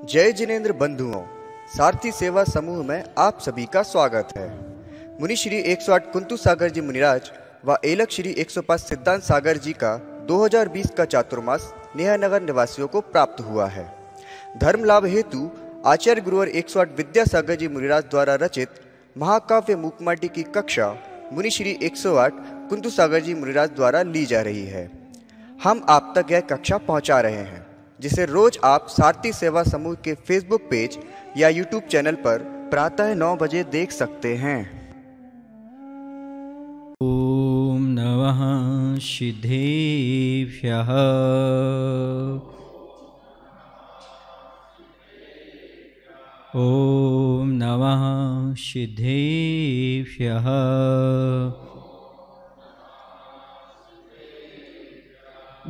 जय जिनेंद्र बंधुओं, सारथी सेवा समूह में आप सभी का स्वागत है। मुनि श्री 108 कुंतु सागर जी मुनिराज व एलक श्री 105 सिद्धांत सागर जी का 2020 का चातुर्मास नेहानगर निवासियों को प्राप्त हुआ है। धर्म लाभ हेतु आचार्य गुरुवर 108 विद्यासागर जी मुनिराज द्वारा रचित महाकाव्य मूकमाटी की कक्षा मुनि श्री 108 कुंतु सागर जी मुनिराज द्वारा ली जा रही है। हम आप तक यह कक्षा पहुंचा रहे हैं, जिसे रोज आप सारथी सेवा समूह के फेसबुक पेज या यूट्यूब चैनल पर प्रातः 9 बजे देख सकते हैं। ओम नमः सिद्धेभ्यः। ओम नमः सिद्धेभ्यः।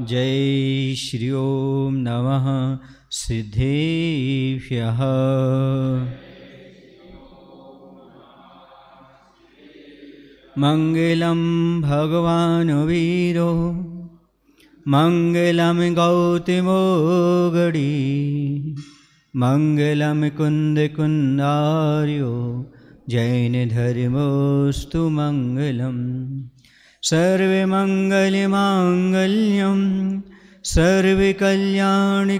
जय श्री ओम नमः सिद्धेभ्यः। मंगलम भगवान वीरो मंगलम गौतमो गड़ी मंगलम कुंद कुंदार्यो जैन धर्मोस्तु मंगलम। सर्वे मंगल मांगल्यम सर्वे कल्याणकारकम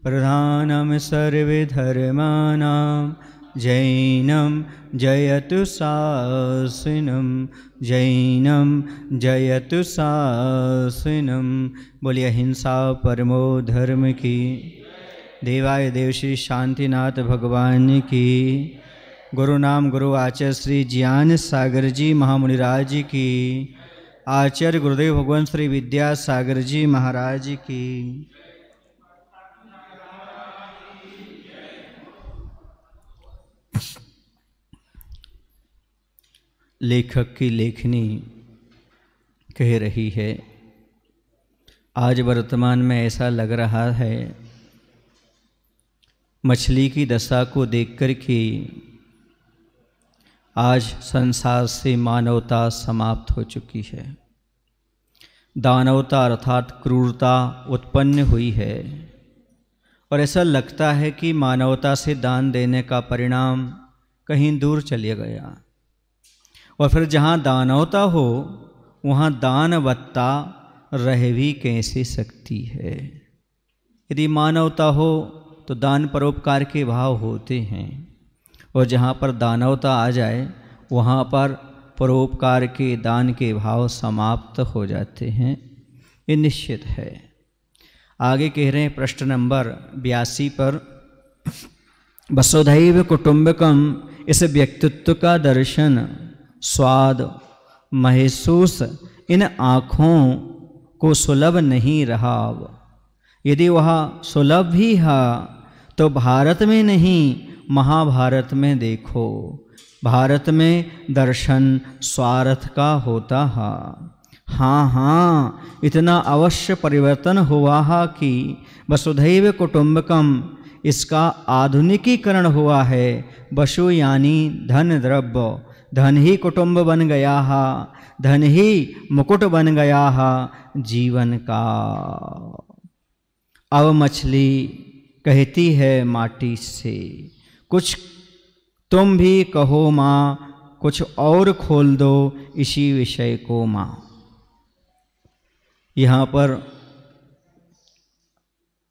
प्रधानम सर्वे धर्माणां जैनम जयतु शासनम जैनम जयतु शासनम। बोलिए अहिंसा परमो धर्म की। देवाय देव श्री शांतिनाथ भगवान की। गुरु नाम गुरु आचार्य श्री ज्ञान सागर जी महामुनिराज की। आचार्य गुरुदेव भगवान श्री विद्यासागर जी महाराज की। लेखक की लेखनी कह रही है, आज वर्तमान में ऐसा लग रहा है मछली की दशा को देखकर कि आज संसार से मानवता समाप्त हो चुकी है। दानवता अर्थात क्रूरता उत्पन्न हुई है और ऐसा लगता है कि मानवता से दान देने का परिणाम कहीं दूर चले गया और फिर जहाँ दानवता हो वहाँ दानवत्ता रह भी कैसे सकती है। यदि मानवता हो तो दान परोपकार के भाव होते हैं और जहाँ पर दानवता आ जाए वहाँ पर परोपकार के दान के भाव समाप्त हो जाते हैं, ये निश्चित है। आगे कह रहे हैं प्रश्न नंबर 82 पर, वसुधैव कुटुंबकम इस व्यक्तित्व का दर्शन स्वाद महसूस इन आँखों को सुलभ नहीं रहा। यदि वह सुलभ भी है तो भारत में नहीं महाभारत में देखो। भारत में दर्शन स्वार्थ का होता है। हाँ हाँ, इतना अवश्य परिवर्तन हुआ है कि वसुधैव कुटुंबकम इसका आधुनिकीकरण हुआ है। वसु यानी धन द्रव्य, धन ही कुटुंब बन गया है, धन ही मुकुट बन गया है जीवन का। अब मछली कहती है माटी से, कुछ तुम भी कहो माँ, कुछ और खोल दो इसी विषय को माँ। यहाँ पर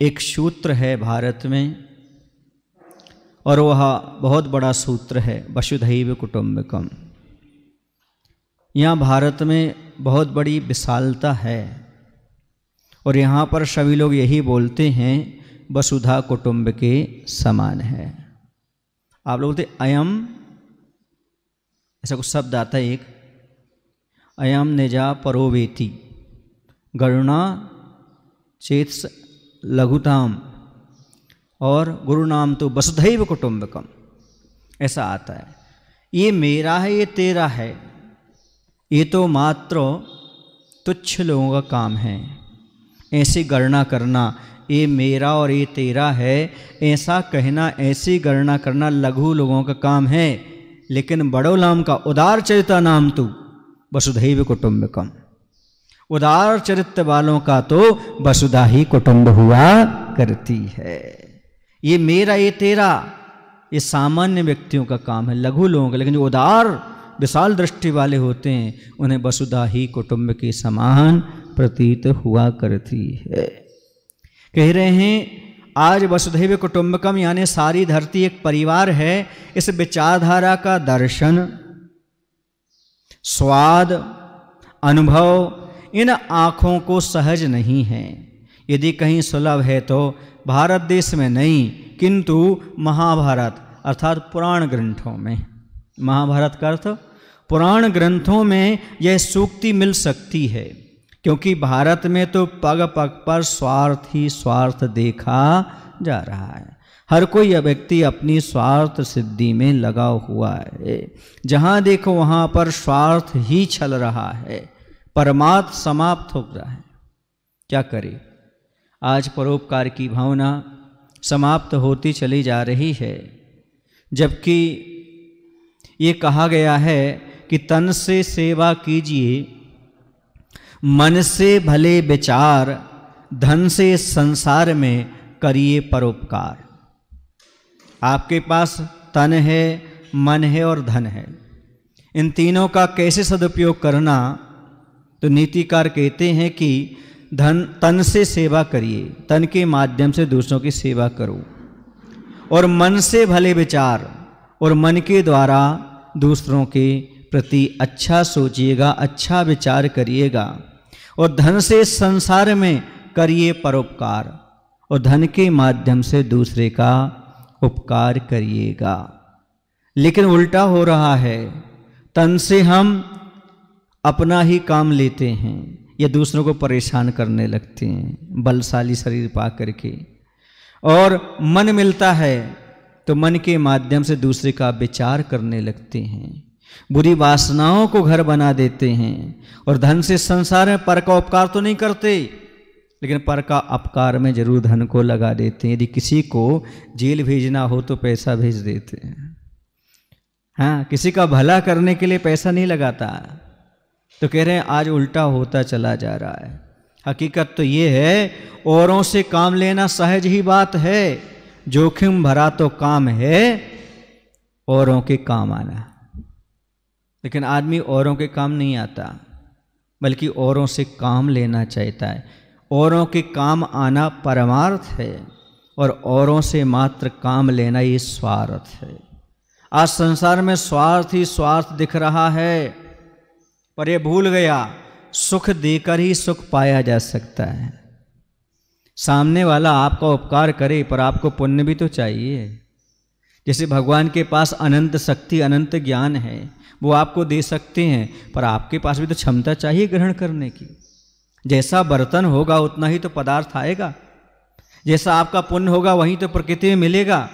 एक सूत्र है भारत में और वह बहुत बड़ा सूत्र है, वसुधैव कुटुंबकम। यहाँ भारत में बहुत बड़ी विशालता है और यहाँ पर सभी लोग यही बोलते हैं वसुधा कुटुंब के समान है। आप लोग बोलते अयम, ऐसा कुछ शब्द आता है एक, अयम निजा परोवेति गरुणा चेत्स लघुताम और गुरु नाम तो वसुधैव कुटुंबकम, ऐसा आता है। ये मेरा है, ये तेरा है, ये तो मात्र तुच्छ लोगों का काम है। ऐसी गणना करना, ये मेरा और ये तेरा है, ऐसा कहना, ऐसी गणना करना लघु लोगों का काम है। लेकिन बड़ो नाम का उदार चरिता नाम तो वसुधैव कुटुंबकम, उदार चरित्र वालों का तो वसुधा ही कुटुंब हुआ करती है। ये मेरा ये तेरा, ये सामान्य व्यक्तियों का काम है, लघु लोगों का। लेकिन जो उदार विशाल दृष्टि वाले होते हैं उन्हें वसुधा ही कुटुंब के समान प्रतीत हुआ करती है। कह रहे हैं आज वसुधैव कुटुंबकम यानी सारी धरती एक परिवार है। इस विचारधारा का दर्शन, स्वाद, अनुभव इन आँखों को सहज नहीं है। यदि कहीं सुलभ है तो भारत देश में नहीं, किंतु महाभारत अर्थात पुराण ग्रंथों में, महाभारत का अर्थ पुराण ग्रंथों में यह सूक्ति मिल सकती है। क्योंकि भारत में तो पग पग पर स्वार्थ ही स्वार्थ देखा जा रहा है। हर कोई व्यक्ति अपनी स्वार्थ सिद्धि में लगा हुआ है। जहाँ देखो वहाँ पर स्वार्थ ही चल रहा है, परमार्थ समाप्त हो रहा है। क्या करे, आज परोपकार की भावना समाप्त होती चली जा रही है। जबकि ये कहा गया है कि तन से सेवा कीजिए, मन से भले विचार, धन से संसार में करिए परोपकार। आपके पास तन है, मन है और धन है, इन तीनों का कैसे सदुपयोग करना, तो नीतिकार कहते हैं कि तन से सेवा करिए, तन के माध्यम से दूसरों की सेवा करो, और मन से भले विचार, और मन के द्वारा दूसरों के प्रति अच्छा सोचिएगा, अच्छा विचार करिएगा। और धन से संसार में करिए परोपकार, और धन के माध्यम से दूसरे का उपकार करिएगा। लेकिन उल्टा हो रहा है, तन से हम अपना ही काम लेते हैं या दूसरों को परेशान करने लगते हैं बलशाली शरीर पा करके, और मन मिलता है तो मन के माध्यम से दूसरे का विचार करने लगते हैं, बुरी वासनाओं को घर बना देते हैं। और धन से संसार में पर का उपकार तो नहीं करते, लेकिन पर का अपकार में जरूर धन को लगा देते हैं। यदि किसी को जेल भेजना हो तो पैसा भेज देते हैं। हाँ, किसी का भला करने के लिए पैसा नहीं लगाता। तो कह रहे हैं आज उल्टा होता चला जा रहा है। हकीकत तो ये है, औरों से काम लेना सहज ही बात है, जोखिम भरा तो काम है औरों के काम आना। लेकिन आदमी औरों के काम नहीं आता, बल्कि औरों से काम लेना चाहता है। औरों के काम आना परमार्थ है, और औरों से मात्र काम लेना ये स्वार्थ है। आज संसार में स्वार्थ ही स्वार्थ दिख रहा है, पर ये भूल गया सुख देकर ही सुख पाया जा सकता है। सामने वाला आपका उपकार करे, पर आपको पुण्य भी तो चाहिए। जैसे भगवान के पास अनंत शक्ति, अनंत ज्ञान है, वो आपको दे सकते हैं, पर आपके पास भी तो क्षमता चाहिए ग्रहण करने की। जैसा बर्तन होगा उतना ही तो पदार्थ आएगा, जैसा आपका पुण्य होगा वहीं तो प्रकृति में मिलेगा।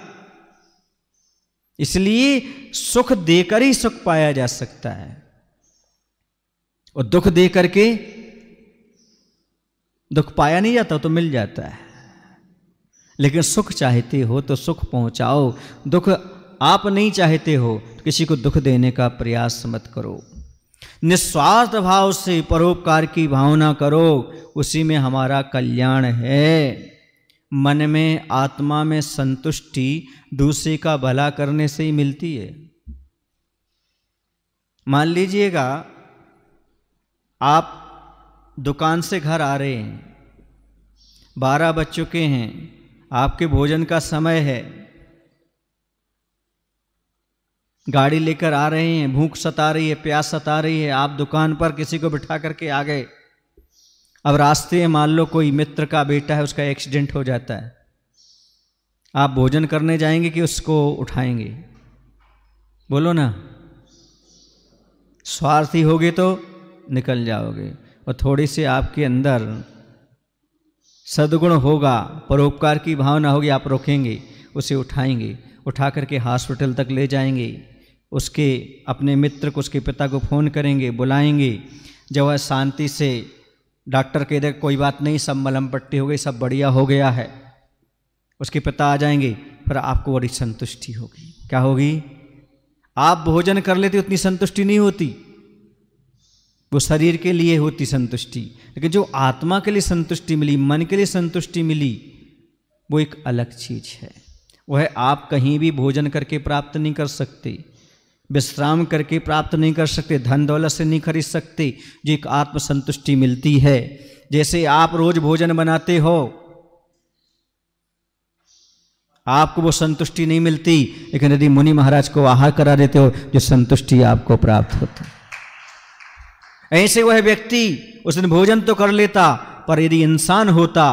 इसलिए सुख देकर ही सुख पाया जा सकता है, और दुख दे करके दुख पाया नहीं जाता, तो मिल जाता है। लेकिन सुख चाहते हो तो सुख पहुंचाओ, दुख आप नहीं चाहते हो तो किसी को दुख देने का प्रयास मत करो। निस्वार्थ भाव से परोपकार की भावना करो, उसी में हमारा कल्याण है। मन में, आत्मा में संतुष्टि दूसरे का भला करने से ही मिलती है। मान लीजिएगा आप दुकान से घर आ रहे हैं, 12 बज चुके हैं, आपके भोजन का समय है, गाड़ी लेकर आ रहे हैं, भूख सता रही है, प्यास सता रही है, आप दुकान पर किसी को बिठा करके आ गए। अब रास्ते में मान लो कोई मित्र का बेटा है, उसका एक्सीडेंट हो जाता है, आप भोजन करने जाएंगे कि उसको उठाएंगे? बोलो ना। स्वार्थी होगे तो निकल जाओगे, और थोड़ी सी आपके अंदर सद्गुण होगा, परोपकार की भावना होगी, आप रोकेंगे, उसे उठाएंगे, उठा करके हॉस्पिटल तक ले जाएंगे, उसके अपने मित्र को, उसके पिता को फ़ोन करेंगे, बुलाएंगे। जब वह शांति से डॉक्टर कह दे कोई बात नहीं, सब मलहम पट्टी हो गई, सब बढ़िया हो गया है, उसके पिता आ जाएंगे, फिर आपको बड़ी संतुष्टि होगी। क्या होगी? आप भोजन कर लेते उतनी संतुष्टि नहीं होती, वो शरीर के लिए होती संतुष्टि, लेकिन जो आत्मा के लिए संतुष्टि मिली, मन के लिए संतुष्टि मिली, वो एक अलग चीज है। वह आप कहीं भी भोजन करके प्राप्त नहीं कर सकते, विश्राम करके प्राप्त नहीं कर सकते, धन दौलत से नहीं खरीद सकते। जो एक आत्म संतुष्टि मिलती है, जैसे आप रोज भोजन बनाते हो, आपको वो संतुष्टि नहीं मिलती, लेकिन यदि मुनि महाराज को आहार करा देते हो, जो संतुष्टि आपको प्राप्त होती। ऐसे वह व्यक्ति उस दिन भोजन तो कर लेता, पर यदि इंसान होता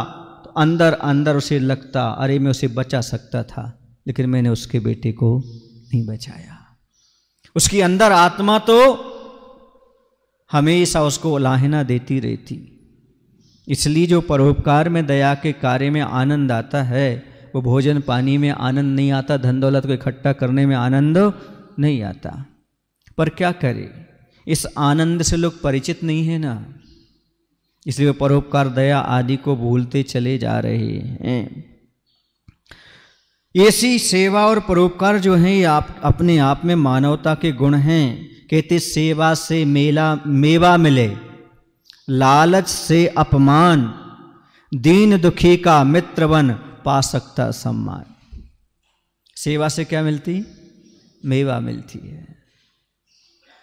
तो अंदर अंदर उसे लगता, अरे मैं उसे बचा सकता था, लेकिन मैंने उसके बेटे को नहीं बचाया। उसकी अंदर आत्मा तो हमेशा उसको उलाहना देती रहती। इसलिए जो परोपकार में, दया के कार्य में आनंद आता है, वो भोजन पानी में आनंद नहीं आता, धन दौलत को इकट्ठा करने में आनंद नहीं आता। पर क्या करे, इस आनंद से लोग परिचित नहीं है ना, इसलिए वो परोपकार, दया आदि को भूलते चले जा रहे हैं। ऐसी सेवा और परोपकार जो है, ये आप अपने आप में मानवता के गुण हैं। कहते सेवा से मेवा मिले, लालच से अपमान, दीन दुखी का मित्र बन, पा सकता सम्मान। सेवा से क्या मिलती? मेवा मिलती है,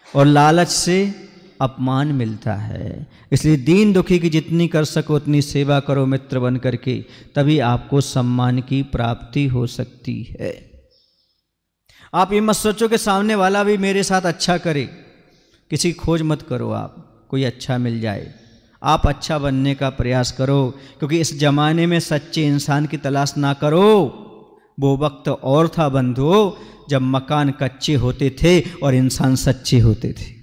और लालच से अपमान मिलता है। इसलिए दीन दुखी की जितनी कर सको उतनी सेवा करो मित्र बन करके, तभी आपको सम्मान की प्राप्ति हो सकती है। आप ये मत सोचो कि सामने वाला भी मेरे साथ अच्छा करे, किसी खोज मत करो आप कोई अच्छा मिल जाए। आप अच्छा बनने का प्रयास करो, क्योंकि इस जमाने में सच्चे इंसान की तलाश ना करो। वो वक्त और था बंधुओं, जब मकान कच्चे होते थे और इंसान सच्चे होते थे।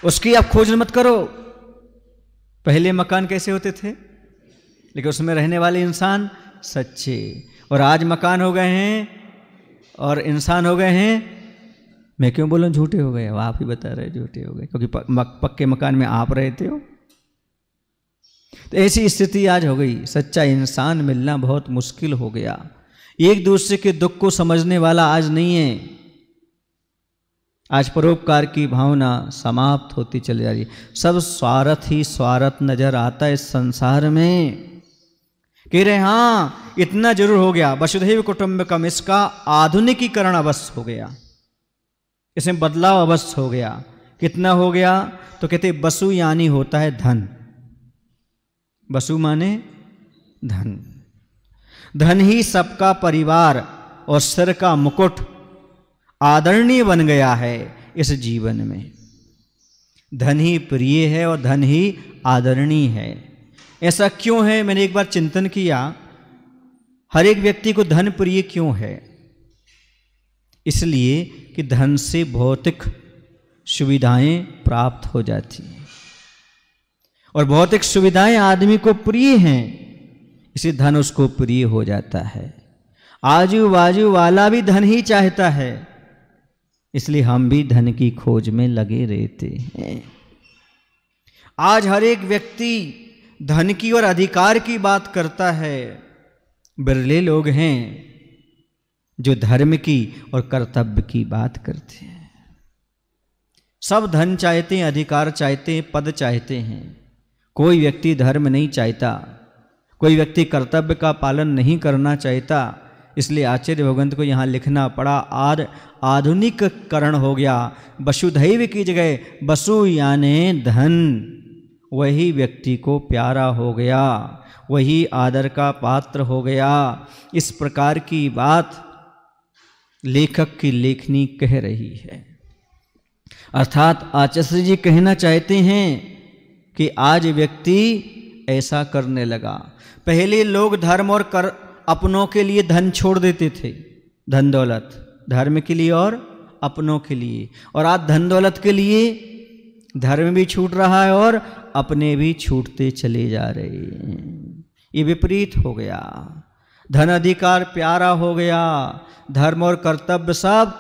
उसकी आप खोज मत करो। पहले मकान कैसे होते थे, लेकिन उसमें रहने वाले इंसान सच्चे। और आज मकान हो गए हैं और इंसान हो गए हैं, मैं क्यों बोलूं झूठे हो गए, आप ही बता रहे झूठे हो गए, क्योंकि पक्के मकान में आप रहते हो। तो ऐसी स्थिति आज हो गई, सच्चा इंसान मिलना बहुत मुश्किल हो गया। एक दूसरे के दुख को समझने वाला आज नहीं है। आज परोपकार की भावना समाप्त होती चली जा रही है। सब स्वार्थ ही स्वार्थ नजर आता है इस संसार में। कह रहे हाँ इतना जरूर हो गया, वसुधैव कुटुंबकम, इसका आधुनिकीकरण अवश्य हो गया, इसमें बदलाव अवश्य हो गया। कितना हो गया? तो कहते वसु यानी होता है धन। वसु माने धन। धन ही सबका परिवार और सिर का मुकुट आदरणीय बन गया है इस जीवन में। धन ही प्रिय है और धन ही आदरणीय है। ऐसा क्यों है? मैंने एक बार चिंतन किया, हर एक व्यक्ति को धन प्रिय क्यों है? इसलिए कि धन से भौतिक सुविधाएं प्राप्त हो जाती हैं, और भौतिक सुविधाएं आदमी को प्रिय हैं, इसलिए धन उसको प्रिय हो जाता है। आजू बाजू वाला भी धन ही चाहता है, इसलिए हम भी धन की खोज में लगे रहते हैं। आज हर एक व्यक्ति धन की और अधिकार की बात करता है। बिरले लोग हैं जो धर्म की और कर्तव्य की बात करते हैं। सब धन चाहते हैं, अधिकार चाहते हैं, पद चाहते हैं। कोई व्यक्ति धर्म नहीं चाहता, कोई व्यक्ति कर्तव्य का पालन नहीं करना चाहता। इसलिए आचार्य भगवंत को यहाँ लिखना पड़ा, आधुनिकीकरण हो गया। वसुधैव की जगह वसु यानी धन, वही व्यक्ति को प्यारा हो गया, वही आदर का पात्र हो गया। इस प्रकार की बात लेखक की लेखनी कह रही है। अर्थात आचार्य जी कहना चाहते हैं कि आज व्यक्ति ऐसा करने लगा। पहले लोग धर्म और कर अपनों के लिए धन छोड़ देते थे, धन दौलत धर्म के लिए और अपनों के लिए, और आज धन दौलत के लिए धर्म भी छूट रहा है और अपने भी छूटते चले जा रहे हैं। ये विपरीत हो गया। धन अधिकार प्यारा हो गया, धर्म और कर्तव्य सब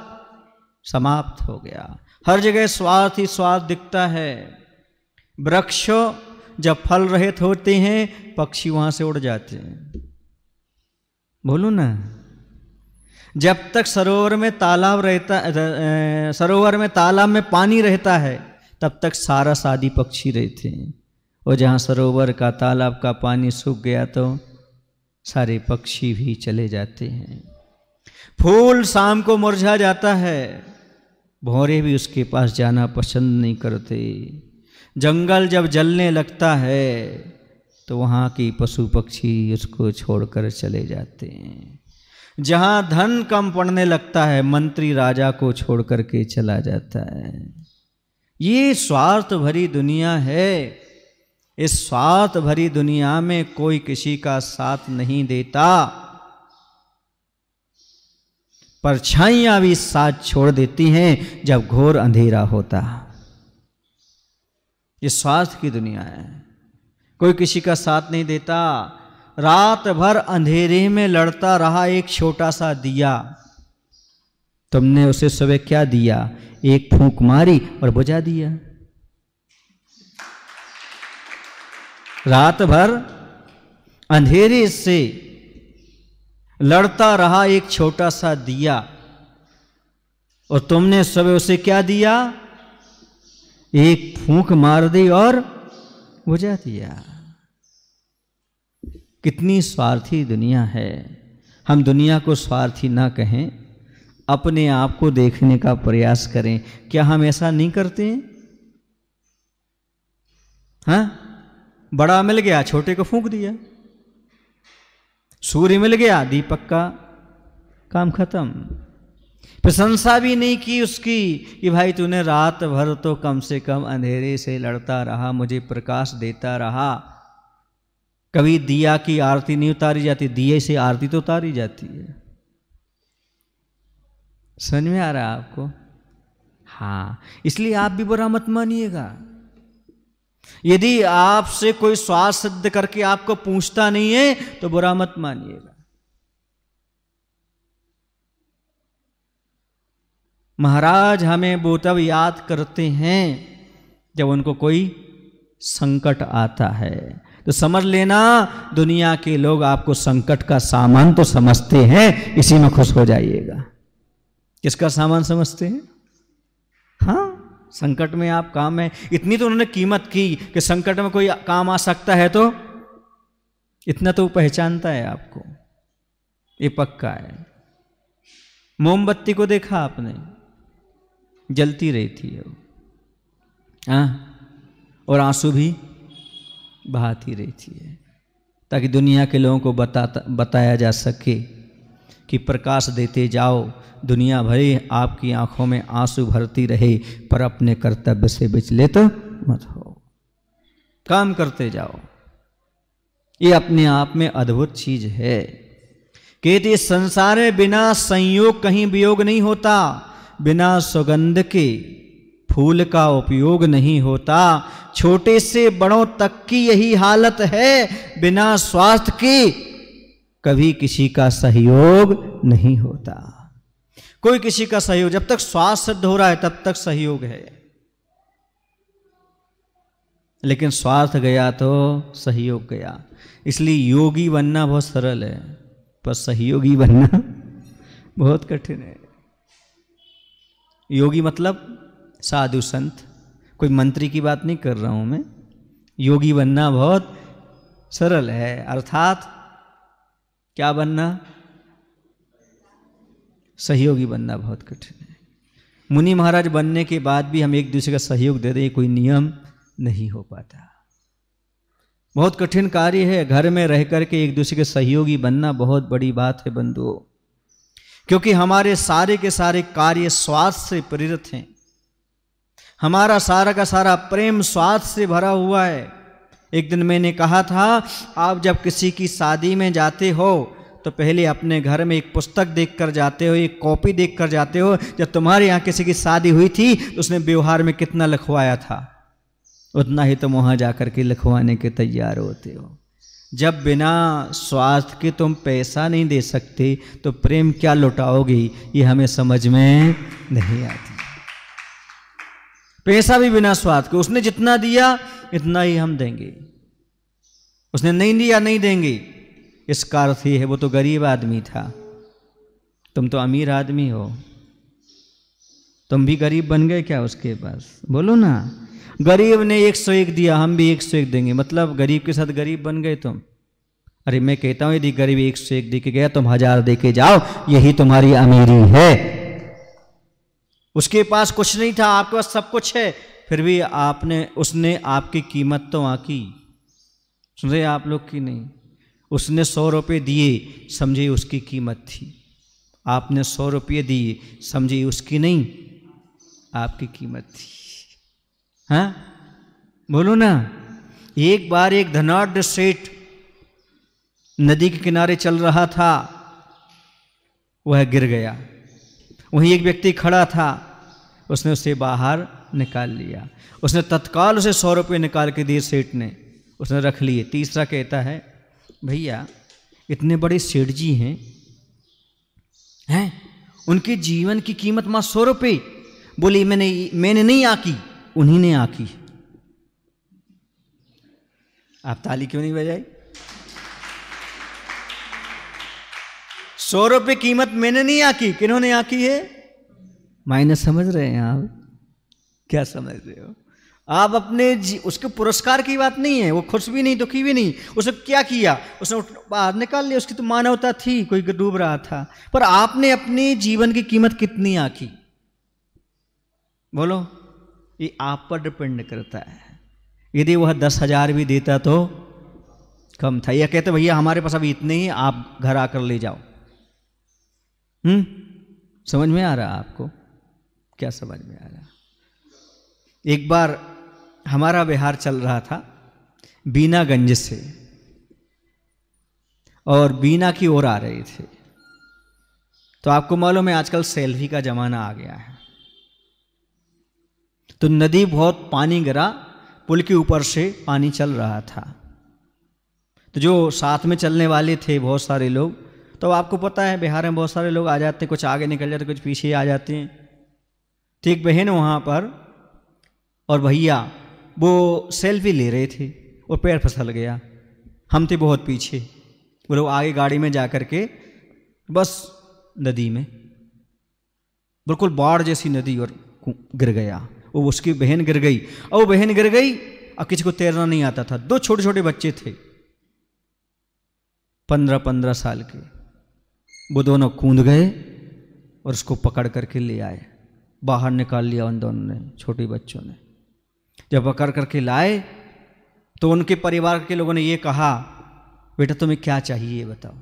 समाप्त हो गया। हर जगह स्वार्थ ही स्वार्थ दिखता है। वृक्ष जब फल रहित होते हैं, पक्षी वहां से उड़ जाते हैं। बोलो ना, जब तक सरोवर में तालाब में पानी रहता है तब तक सारा सादी पक्षी रहते हैं, और जहाँ सरोवर का तालाब का पानी सूख गया तो सारे पक्षी भी चले जाते हैं। फूल शाम को मुरझा जाता है, भौरे भी उसके पास जाना पसंद नहीं करते। जंगल जब जलने लगता है तो वहाँ की पशु पक्षी उसको छोड़कर चले जाते हैं। जहाँ धन कम पड़ने लगता है मंत्री राजा को छोड़ करके चला जाता है। ये स्वार्थ भरी दुनिया है। इस स्वार्थ भरी दुनिया में कोई किसी का साथ नहीं देता, परछाइयां भी साथ छोड़ देती हैं जब घोर अंधेरा होता। ये स्वार्थ की दुनिया है, कोई किसी का साथ नहीं देता। रात भर अंधेरे में लड़ता रहा एक छोटा सा दिया, तुमने उसे सुबह क्या दिया? एक फूंक मारी और बुझा दिया। रात भर अंधेरे से लड़ता रहा एक छोटा सा दिया, और तुमने सुबह उसे क्या दिया? एक फूंक मार दी और बुझा दिया। कितनी स्वार्थी दुनिया है। हम दुनिया को स्वार्थी ना कहें, अपने आप को देखने का प्रयास करें। क्या हम ऐसा नहीं करते हैं? हाँ, बड़ा मिल गया छोटे को फूंक दिया, सूर्य मिल गया दीपक का काम खत्म। प्रशंसा भी नहीं की उसकी कि भाई तूने रात भर तो कम से कम अंधेरे से लड़ता रहा, मुझे प्रकाश देता रहा। कभी दिया की आरती नहीं उतारी जाती, दिए से आरती तो उतारी जाती है। समझ में आ रहा है आपको? हाँ, इसलिए आप भी बुरा मत मानिएगा। यदि आपसे कोई स्वार्थ सिद्ध करके आपको पूछता नहीं है तो बुरा मत मानिएगा। महाराज हमें वो तब याद करते हैं जब उनको कोई संकट आता है। तो समझ लेना, दुनिया के लोग आपको संकट का सामान तो समझते हैं, इसी में खुश हो जाइएगा। किसका सामान समझते हैं? हाँ, संकट में आप काम है, इतनी तो उन्होंने कीमत की कि संकट में कोई काम आ सकता है, तो इतना तो पहचानता है आपको, ये पक्का है। मोमबत्ती को देखा आपने, जलती रहती है हाँ, और आंसू भी बहाती रहती है, ताकि दुनिया के लोगों को बताया जा सके कि प्रकाश देते जाओ, दुनिया भरे आपकी आंखों में आंसू भरती रहे, पर अपने कर्तव्य से विचलित मत हो, काम करते जाओ। ये अपने आप में अद्भुत चीज है। कहते संसार में बिना संयोग कहीं वियोग नहीं होता, बिना सुगंध के फूल का उपयोग नहीं होता। छोटे से बड़ों तक की यही हालत है, बिना स्वास्थ्य के कभी किसी का सहयोग नहीं होता। कोई किसी का सहयोग, जब तक स्वास्थ्य सिद्ध हो रहा है तब तक सहयोग है, लेकिन स्वार्थ गया तो सहयोग गया। इसलिए योगी बनना बहुत सरल है, पर सहयोगी बनना बहुत कठिन है। योगी मतलब साधु संत, कोई मंत्री की बात नहीं कर रहा हूं मैं। योगी बनना बहुत सरल है, अर्थात क्या बनना? सहयोगी बनना बहुत कठिन है। मुनि महाराज बनने के बाद भी हम एक दूसरे का सहयोग दे दें, कोई नियम नहीं हो पाता। बहुत कठिन कार्य है। घर में रह करके एक दूसरे के सहयोगी बनना बहुत बड़ी बात है बंधुओं, क्योंकि हमारे सारे के सारे कार्य स्वार्थ से प्रेरित हैं। हमारा सारा का सारा प्रेम स्वार्थ से भरा हुआ है। एक दिन मैंने कहा था, आप जब किसी की शादी में जाते हो तो पहले अपने घर में एक पुस्तक देखकर जाते हो, एक कॉपी देखकर जाते हो। जब तुम्हारे यहाँ किसी की शादी हुई थी तो उसने व्यवहार में कितना लिखवाया था, उतना ही तुम वहाँ जाकर के लिखवाने के तैयार होते हो। जब बिना स्वार्थ के तुम पैसा नहीं दे सकते तो प्रेम क्या लुटाओगे, ये हमें समझ में नहीं आती। पैसा भी बिना स्वार्थ के, उसने जितना दिया इतना ही हम देंगे, उसने नहीं दिया नहीं देंगे। इसका अर्थ ये है वो तो गरीब आदमी था, तुम तो अमीर आदमी हो, तुम भी गरीब बन गए क्या उसके पास? बोलो ना, गरीब ने 101 दिया, हम भी 101 देंगे, मतलब गरीब के साथ गरीब बन गए तुम। अरे मैं कहता हूं यदि गरीब 101 दे के गया, तुम 1000 दे के जाओ, यही तुम्हारी अमीरी है। उसके पास कुछ नहीं था, आपके पास सब कुछ है, फिर भी उसने आपकी कीमत तो आकी। सुन रहे आप लोग की नहीं? उसने 100 रुपये दिए, समझे उसकी कीमत थी। आपने 100 रुपये दिए, समझे उसकी नहीं, आपकी कीमत थी। हाँ बोलो ना। एक बार एक धनाढ़ सेठ नदी के किनारे चल रहा था, वह गिर गया। वहीं एक व्यक्ति खड़ा था, उसने उसे बाहर निकाल लिया। उसने तत्काल उसे 100 रुपये निकाल के दिए सेठ ने, उसने रख लिए। तीसरा कहता है, भैया इतने बड़े सेठ जी हैं, उनके जीवन की कीमत मां 100 रुपये। बोली मैंने नहीं आकी, उन्हीं ने आकी। आप ताली क्यों नहीं बजाई? 100 रुपये कीमत मैंने नहीं आकी, किन्होंने आकी है? माइनस समझ रहे हैं आप? क्या समझ रहे हो आप? अपने उसके पुरस्कार की बात नहीं है, वो खुश भी नहीं, दुखी भी नहीं। उसने क्या किया? उसने बाहर निकाल लिया। उसकी तो मानवता थी, कोई डूब रहा था। पर आपने अपने जीवन की कीमत कितनी आकी? बोलो, ये आप पर डिपेंड करता है। यदि वह 10,000 भी देता तो कम था। यह कहते भैया हमारे पास अभी इतने ही, आप घर आकर ले जाओ। समझ में आ रहा आपको? क्या समझ में आ रहा? एक बार हमारा विहार चल रहा था बीनागंज से, और बीना की ओर आ रहे थे। तो आपको मालूम है आजकल सेल्फी का जमाना आ गया है। तो नदी बहुत पानी गिरा, पुल के ऊपर से पानी चल रहा था। तो जो साथ में चलने वाले थे बहुत सारे लोग, तो आपको पता है बिहार में बहुत सारे लोग आ जाते, कुछ आगे निकल जाते, कुछ पीछे आ जाते हैं। तो एक बहन वहाँ पर और भैया वो सेल्फी ले रहे थे और पैर फिसल गया। हम थे बहुत पीछे, वो लोग आगे गाड़ी में जा कर के बस नदी में, बिल्कुल बाढ़ जैसी नदी, और गिर गया। वो उसकी बहन गिर गई, और वो बहन गिर गई, और किसी को तैरना नहीं आता था। 2 छोटे छोटे बच्चे थे, 15-15 साल के। वो दोनों कूद गए और उसको पकड़ करके ले आए, बाहर निकाल लिया उन दोनों ने, छोटे बच्चों ने। जब पकड़ करके लाए तो उनके परिवार के लोगों ने ये कहा, बेटा तुम्हें क्या चाहिए ये बताओ।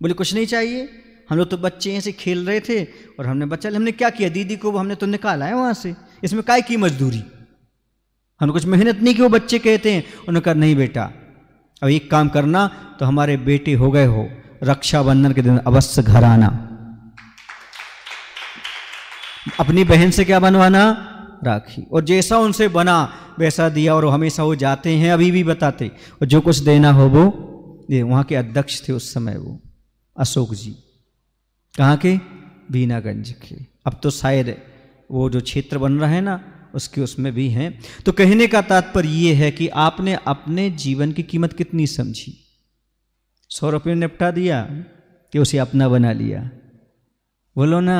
बोले कुछ नहीं चाहिए, हम लोग तो बच्चे ऐसे खेल रहे थे और हमने क्या किया, दीदी को हमने तो निकाला है वहाँ से, इसमें काय की मजदूरी, हमने कुछ मेहनत नहीं की। वो बच्चे कहते हैं। उन्होंने कहा नहीं बेटा, अब एक काम करना, तो हमारे बेटे हो गए हो, रक्षाबंधन के दिन अवश्य घर आना, अपनी बहन से क्या बनवाना, राखी। और जैसा उनसे बना वैसा दिया, और हमेशा वो जाते हैं, अभी भी बताते, और जो कुछ देना हो वो ये। वहाँ के अध्यक्ष थे उस समय वो अशोक जी, कहाँ के, बीनागंज के। अब तो शायद वो जो क्षेत्र बन रहा है ना उसके उसमें भी हैं। तो कहने का तात्पर्य ये है कि आपने अपने जीवन की कीमत कितनी समझी। 100 रुपये निपटा दिया कि उसे अपना बना लिया? बोलो ना।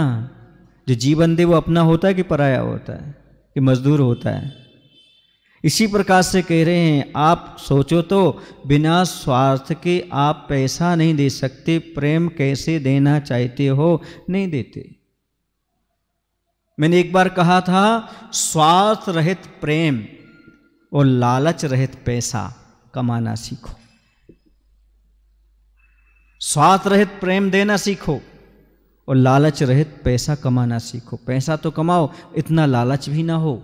जो जीवन दे वो अपना होता है कि पराया होता है, कि मजदूर होता है? इसी प्रकार से कह रहे हैं, आप सोचो तो बिना स्वार्थ के आप पैसा नहीं दे सकते। प्रेम कैसे देना चाहते हो, नहीं देते। मैंने एक बार कहा था, स्वार्थ रहित प्रेम और लालच रहित पैसा कमाना सीखो। स्वार्थ रहित प्रेम देना सीखो और लालच रहित पैसा कमाना सीखो। पैसा तो कमाओ, इतना लालच भी ना हो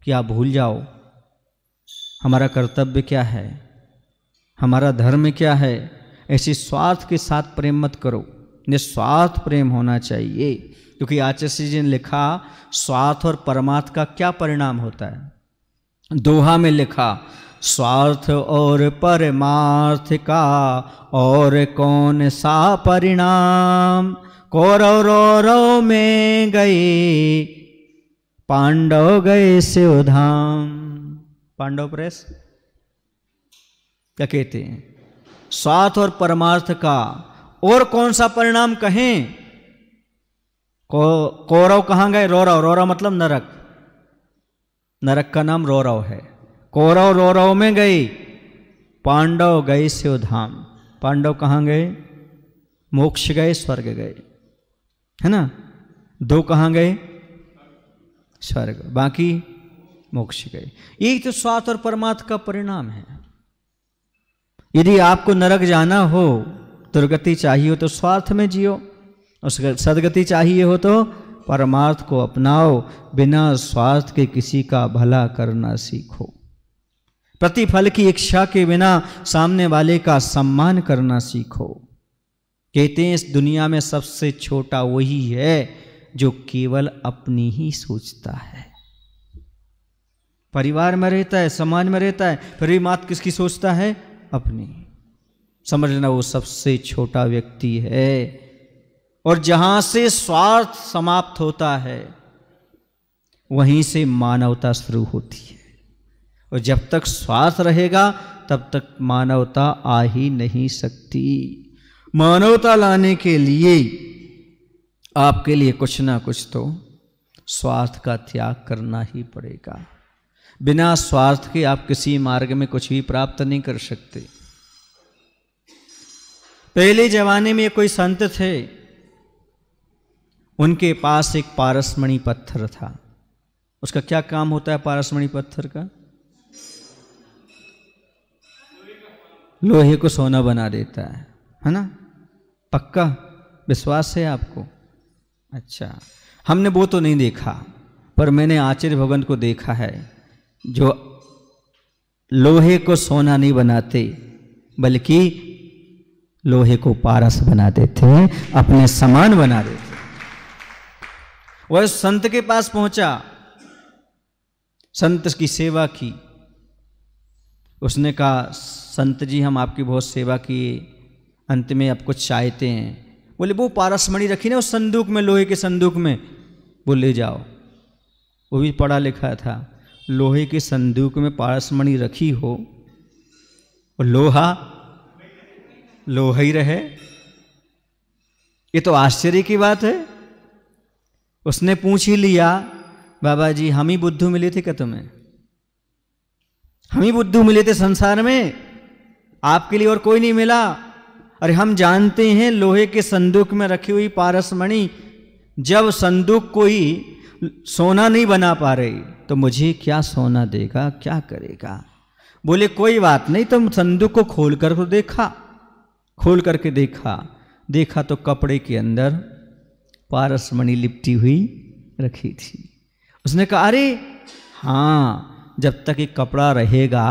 कि आप भूल जाओ हमारा कर्तव्य क्या है, हमारा धर्म क्या है। ऐसी स्वार्थ के साथ प्रेम मत करो, निस्वार्थ प्रेम होना चाहिए। क्योंकि आचार्य जी ने लिखा, स्वार्थ और परमार्थ का क्या परिणाम होता है। दोहा में लिखा, स्वार्थ और परमार्थ का और कौन सा परिणाम, कौरव रौरव में गए, पांडव गए शिवधाम। पांडव प्रेस क्या कहते हैं, स्वार्थ और परमार्थ का और कौन सा परिणाम कहें, कौरव कहाँ गए? रौरव। रौरव मतलब नरक, नरक का नाम रौरव है। कौरव रौरव में गए, पांडव गए स्योधाम। पांडव कहाँ गए? मोक्ष गए, स्वर्ग गए, है ना। दो कहाँ गए? स्वर्ग, बाकी मोक्ष गए। यही तो स्वार्थ और परमार्थ का परिणाम है। यदि आपको नरक जाना हो, दुर्गति चाहिए हो तो स्वार्थ में जियो, उस सदगति चाहिए हो तो परमार्थ को अपनाओ। बिना स्वार्थ के किसी का भला करना सीखो। प्रतिफल की इच्छा के बिना सामने वाले का सम्मान करना सीखो। कहते हैं इस दुनिया में सबसे छोटा वही है जो केवल अपनी ही सोचता है। परिवार में रहता है, समाज में रहता है, फिर भी मात्र किसकी सोचता है? अपनी। समझ लेना वो सबसे छोटा व्यक्ति है। और जहां से स्वार्थ समाप्त होता है वहीं से मानवता शुरू होती है। और जब तक स्वार्थ रहेगा तब तक मानवता आ ही नहीं सकती। मानवता लाने के लिए आपके लिए कुछ ना कुछ तो स्वार्थ का त्याग करना ही पड़ेगा। बिना स्वार्थ के आप किसी मार्ग में कुछ भी प्राप्त नहीं कर सकते। पहले जमाने में कोई संत थे, उनके पास एक पारसमणि पत्थर था। उसका क्या काम होता है पारसमणि पत्थर का? लोहे को सोना बना देता है ना। पक्का विश्वास है आपको? अच्छा, हमने वो तो नहीं देखा, पर मैंने आचार्य भगवान को देखा है जो लोहे को सोना नहीं बनाते बल्कि लोहे को पारस बना देते हैं, अपने समान बना देते। वह संत के पास पहुंचा, संत की सेवा की। उसने कहा संत जी हम आपकी बहुत सेवा की, अंत में आप कुछ चाहते हैं? बोले वो पारसमणि रखी ना उस संदूक में, लोहे के संदूक में, वो ले जाओ। वो भी पढ़ा लिखा था। लोहे के संदूक में पारसमणि रखी हो और लोहा लोहा ही रहे, ये तो आश्चर्य की बात है। उसने पूछ ही लिया, बाबा जी हम ही बुद्धू मिले थे क्या तुम्हें? हम ही बुद्धू मिले थे संसार में, आपके लिए और कोई नहीं मिला। अरे हम जानते हैं लोहे के संदूक में रखी हुई पारसमणि, जब संदूक कोई सोना नहीं बना पा रही तो मुझे क्या सोना देगा, क्या करेगा? बोले कोई बात नहीं, तुम संदूक को खोल कर तो देखा? खोल करके देखा तो कपड़े के अंदर पारसमणि लिपटी हुई रखी थी। उसने कहा अरे हाँ, जब तक एक कपड़ा रहेगा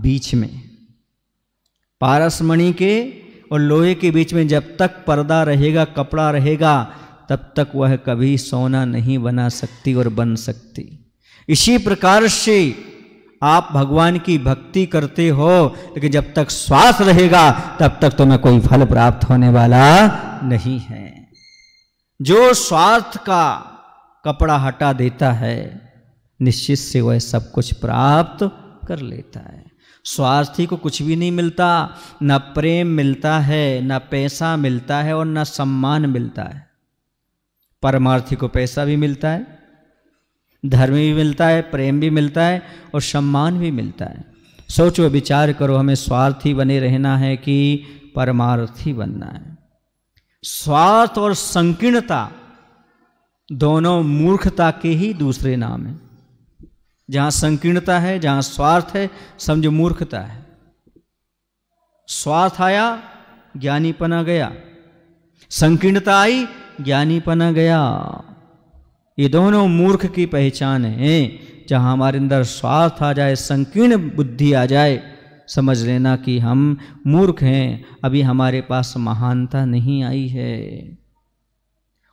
बीच में, पारसमणि के और लोहे के बीच में जब तक पर्दा रहेगा, कपड़ा रहेगा, तब तक वह कभी सोना नहीं बना सकती और बन सकती। इसी प्रकार से आप भगवान की भक्ति करते हो, लेकिन जब तक श्वास रहेगा तब तक तुम्हें कोई फल प्राप्त होने वाला नहीं है। जो स्वार्थ का कपड़ा हटा देता है निश्चित से वह सब कुछ प्राप्त कर लेता है। स्वार्थी को कुछ भी नहीं मिलता, न प्रेम मिलता है, न पैसा मिलता है और न सम्मान मिलता है। परमार्थी को पैसा भी मिलता है, धर्म भी मिलता है, प्रेम भी मिलता है और सम्मान भी मिलता है। सोचो, विचार करो, हमें स्वार्थी बने रहना है कि परमार्थी बनना है? स्वार्थ और संकीर्णता दोनों मूर्खता के ही दूसरे नाम हैं। जहां संकीर्णता है, जहां स्वार्थ है, समझो मूर्खता है। स्वार्थ आया, ज्ञानीपना गया, संकीर्णता आई, ज्ञानीपना गया। ये दोनों मूर्ख की पहचान है। जहां हमारे अंदर स्वार्थ आ जाए, संकीर्ण बुद्धि आ जाए, समझ लेना कि हम मूर्ख हैं, अभी हमारे पास महानता नहीं आई है।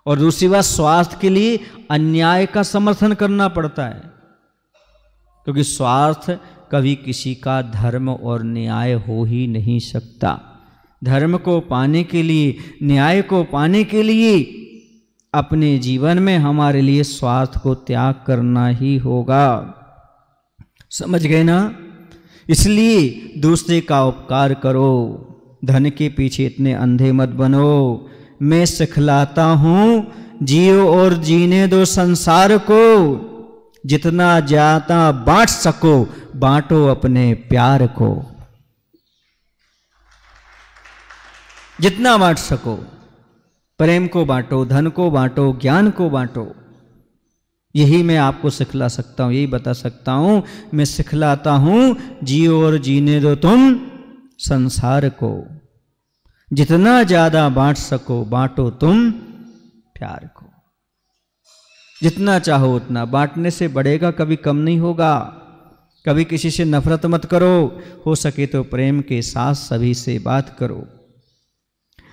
और दूसरी बात, स्वार्थ के लिए अन्याय का समर्थन करना पड़ता है, क्योंकि स्वार्थ कभी किसी का धर्म और न्याय हो ही नहीं सकता। धर्म को पाने के लिए, न्याय को पाने के लिए अपने जीवन में हमारे लिए स्वार्थ को त्याग करना ही होगा। समझ गए ना? इसलिए दूसरे का उपकार करो, धन के पीछे इतने अंधे मत बनो। मैं सिखलाता हूँ जियो और जीने दो संसार को, जितना ज्यादा बांट सको बांटो अपने प्यार को। जितना बांट सको, प्रेम को बांटो, धन को बांटो, ज्ञान को बांटो। यही मैं आपको सिखला सकता हूं, यही बता सकता हूं, मैं सिखलाता हूं। जियो और जीने दो तुम संसार को, जितना ज्यादा बांट सको बांटो तुम प्यार को। जितना चाहो उतना, बांटने से बढ़ेगा, कभी कम नहीं होगा। कभी किसी से नफरत मत करो, हो सके तो प्रेम के साथ सभी से बात करो।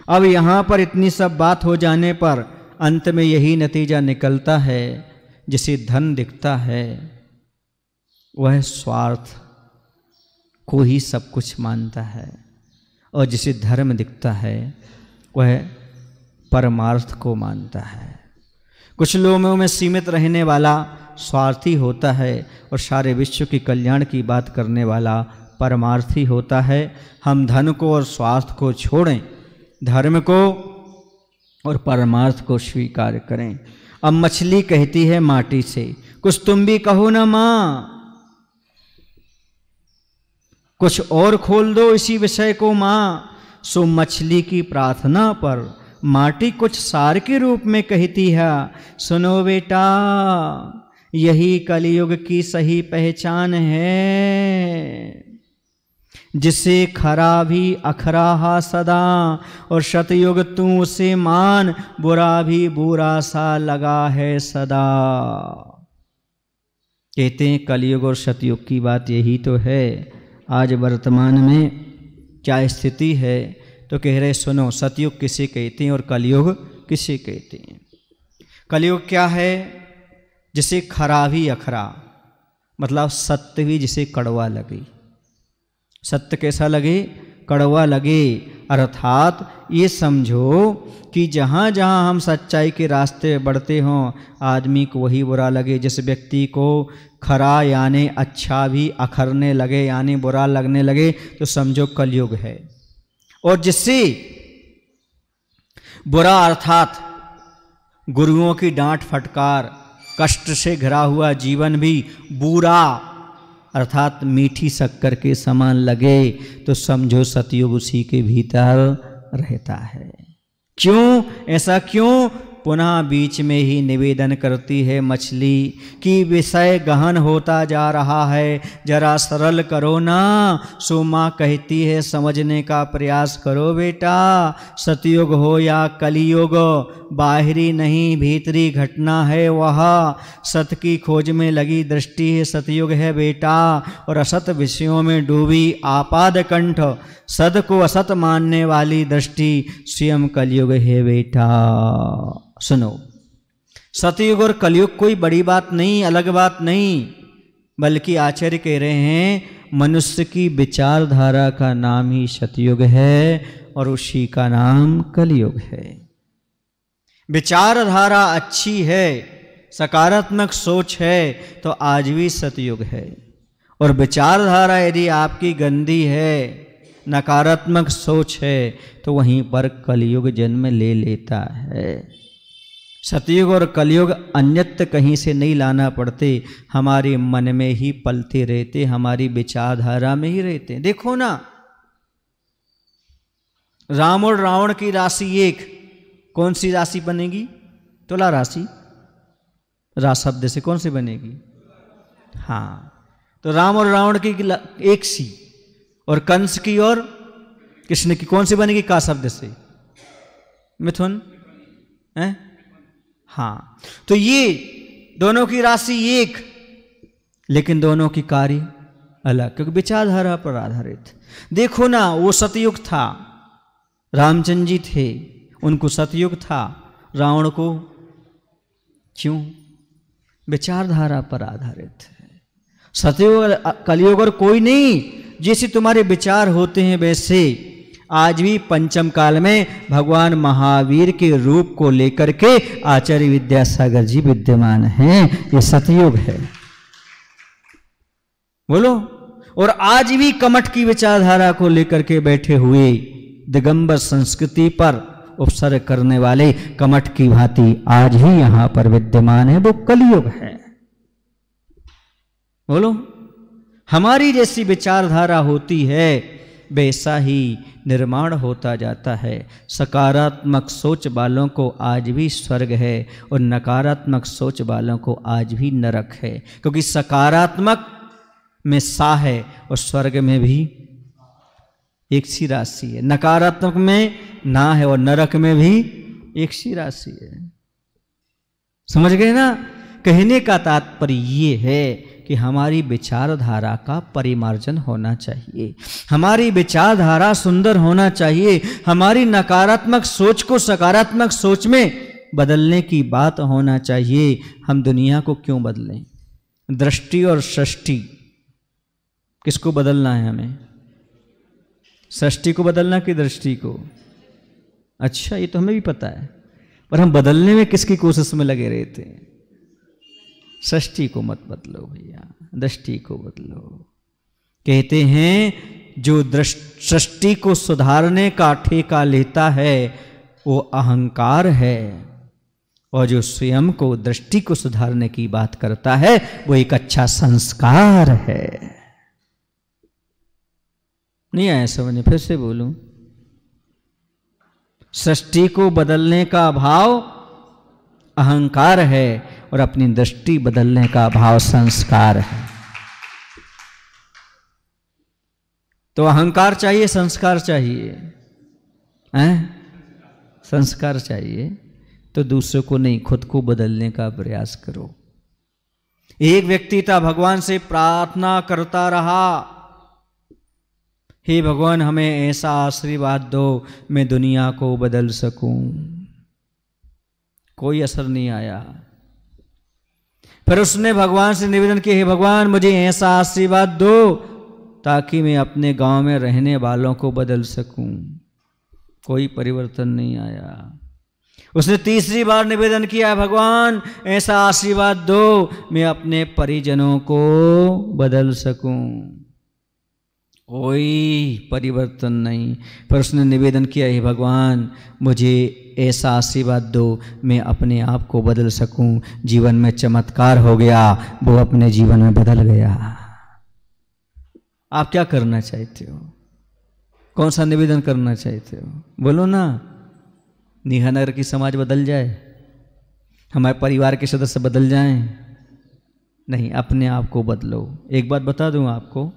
अब यहां पर इतनी सब बात हो जाने पर अंत में यही नतीजा निकलता है, जिसे धन दिखता है वह स्वार्थ को ही सब कुछ मानता है, और जिसे धर्म दिखता है वह परमार्थ को मानता है। कुछ लोगों में सीमित रहने वाला स्वार्थी होता है, और सारे विश्व के कल्याण की बात करने वाला परमार्थी होता है। हम धन को और स्वार्थ को छोड़ें, धर्म को और परमार्थ को स्वीकार करें। अब मछली कहती है माटी से, कुछ तुम भी कहो ना माँ, कुछ और खोल दो इसी विषय को माँ। सो मछली की प्रार्थना पर माटी कुछ सार के रूप में कहती है, सुनो बेटा यही कलयुग की सही पहचान है, जिसे खरा भी अखरा सदा, और सतयुग तू उसे मान, बुरा भी बुरा सा लगा है सदा। कहते हैं कलयुग और सतयुग की बात यही तो है। आज वर्तमान में क्या स्थिति है, तो कह रहे सुनो, सतयुग किसे कहते हैं और कलयुग किसे कहते हैं। कलयुग क्या है, जिसे खरा भी अखरा, मतलब सत्य भी जिसे कड़वा लगे। सत्य कैसा लगे, कड़वा लगे। अर्थात ये समझो कि जहाँ जहाँ हम सच्चाई के रास्ते बढ़ते हों, आदमी को वही बुरा लगे। जिस व्यक्ति को खरा यानी अच्छा भी अखरने लगे यानी बुरा लगने लगे, तो समझो कलयुग है। और जिससे बुरा अर्थात गुरुओं की डांट फटकार, कष्ट से घिरा हुआ जीवन भी बुरा अर्थात मीठी शक्कर के समान लगे, तो समझो सतयुग उसी के भीतर रहता है। क्यों ऐसा, क्यों? पुनः बीच में ही निवेदन करती है मछली कि विषय गहन होता जा रहा है, जरा सरल करो ना। सो माँ कहती है समझने का प्रयास करो बेटा, सतयुग हो या कलियुग, बाहरी नहीं भीतरी घटना है वह। सत की खोज में लगी दृष्टि है सतयुग है बेटा, और असत विषयों में डूबी आपाद कंठ, सद को असत मानने वाली दृष्टि स्वयं कलयुग है बेटा। सुनो, सतयुग और कलयुग कोई बड़ी बात नहीं, अलग बात नहीं, बल्कि आचार्य कह रहे हैं मनुष्य की विचारधारा का नाम ही सतयुग है और उसी का नाम कलयुग है। विचारधारा अच्छी है, सकारात्मक सोच है, तो आज भी सतयुग है। और विचारधारा यदि आपकी गंदी है, नकारात्मक सोच है, तो वहीं पर कलयुग जन्म ले लेता है। सतयुग और कलयुग अन्यत्र कहीं से नहीं लाना पड़ते, हमारे मन में ही पलते रहते, हमारी विचारधारा में ही रहते। देखो ना, राम और रावण की राशि एक, कौन सी राशि बनेगी? तुला राशि। रा शब्द से कौन सी बनेगी? हाँ, तो राम और रावण की एक सी, और कंस की और कृष्ण की कौन सी बनेगी? का शब्द से मिथुन है। हाँ, तो ये दोनों की राशि एक, लेकिन दोनों की कार्य अलग, क्योंकि विचारधारा पर आधारित। देखो ना, वो सतयुग था, रामचंद्र जी थे, उनको सतयुग था, रावण को क्यों? विचारधारा पर आधारित है। सतयुग कलयुग और कोई नहीं, जैसे तुम्हारे विचार होते हैं वैसे आज भी पंचम काल में भगवान महावीर के रूप को लेकर के आचार्य विद्यासागर जी विद्यमान हैं। ये सतयुग है, बोलो। और आज भी कमठ की विचारधारा को लेकर के बैठे हुए दिगंबर संस्कृति पर उपसर्ग करने वाले कमठ की भांति आज ही यहां पर विद्यमान है, वो कलयुग है। बोलो, हमारी जैसी विचारधारा होती है वैसा ही निर्माण होता जाता है। सकारात्मक सोच वालों को आज भी स्वर्ग है और नकारात्मक सोच वालों को आज भी नरक है, क्योंकि सकारात्मक में सा है और स्वर्ग में भी एक सी राशि है, नकारात्मक में ना है और नरक में भी एक सी राशि है। समझ गए ना? कहने का तात्पर्य ये है कि हमारी विचारधारा का परिमार्जन होना चाहिए, हमारी विचारधारा सुंदर होना चाहिए, हमारी नकारात्मक सोच को सकारात्मक सोच में बदलने की बात होना चाहिए। हम दुनिया को क्यों बदलें? दृष्टि और सृष्टि, किसको बदलना है हमें? सृष्टि को बदलना कि दृष्टि को? अच्छा, ये तो हमें भी पता है, पर हम बदलने में किसकी कोशिश में लगे रहते हैं? सृष्टि को मत बदलो भैया, दृष्टि को बदलो। कहते हैं जो सृष्टि को सुधारने का ठेका लेता है वो अहंकार है, और जो स्वयं को दृष्टि को सुधारने की बात करता है वो एक अच्छा संस्कार है। नहीं आया समझ? फिर से बोलूं, सृष्टि को बदलने का भाव अहंकार है और अपनी दृष्टि बदलने का भाव संस्कार है। तो अहंकार चाहिए, संस्कार चाहिए? संस्कार चाहिए तो दूसरों को नहीं, खुद को बदलने का प्रयास करो। एक व्यक्ति था, भगवान से प्रार्थना करता रहा, हे भगवान हमें ऐसा आशीर्वाद दो मैं दुनिया को बदल सकूं। कोई असर नहीं आया। फिर उसने भगवान से निवेदन किया, हे भगवान मुझे ऐसा आशीर्वाद दो ताकि मैं अपने गांव में रहने वालों को बदल सकूं। कोई परिवर्तन नहीं आया। उसने तीसरी बार निवेदन किया, भगवान ऐसा आशीर्वाद दो मैं अपने परिजनों को बदल सकूं। कोई परिवर्तन नहीं। पर उसने निवेदन किया, हे भगवान मुझे ऐसा आशीर्वाद दो मैं अपने आप को बदल सकूं। जीवन में चमत्कार हो गया, वो अपने जीवन में बदल गया। आप क्या करना चाहते हो? कौन सा निवेदन करना चाहते हो? बोलो ना। निहानगर की समाज बदल जाए, हमारे परिवार के सदस्य बदल जाएं? नहीं, अपने आप को बदलो। एक बात बता दूं आपको,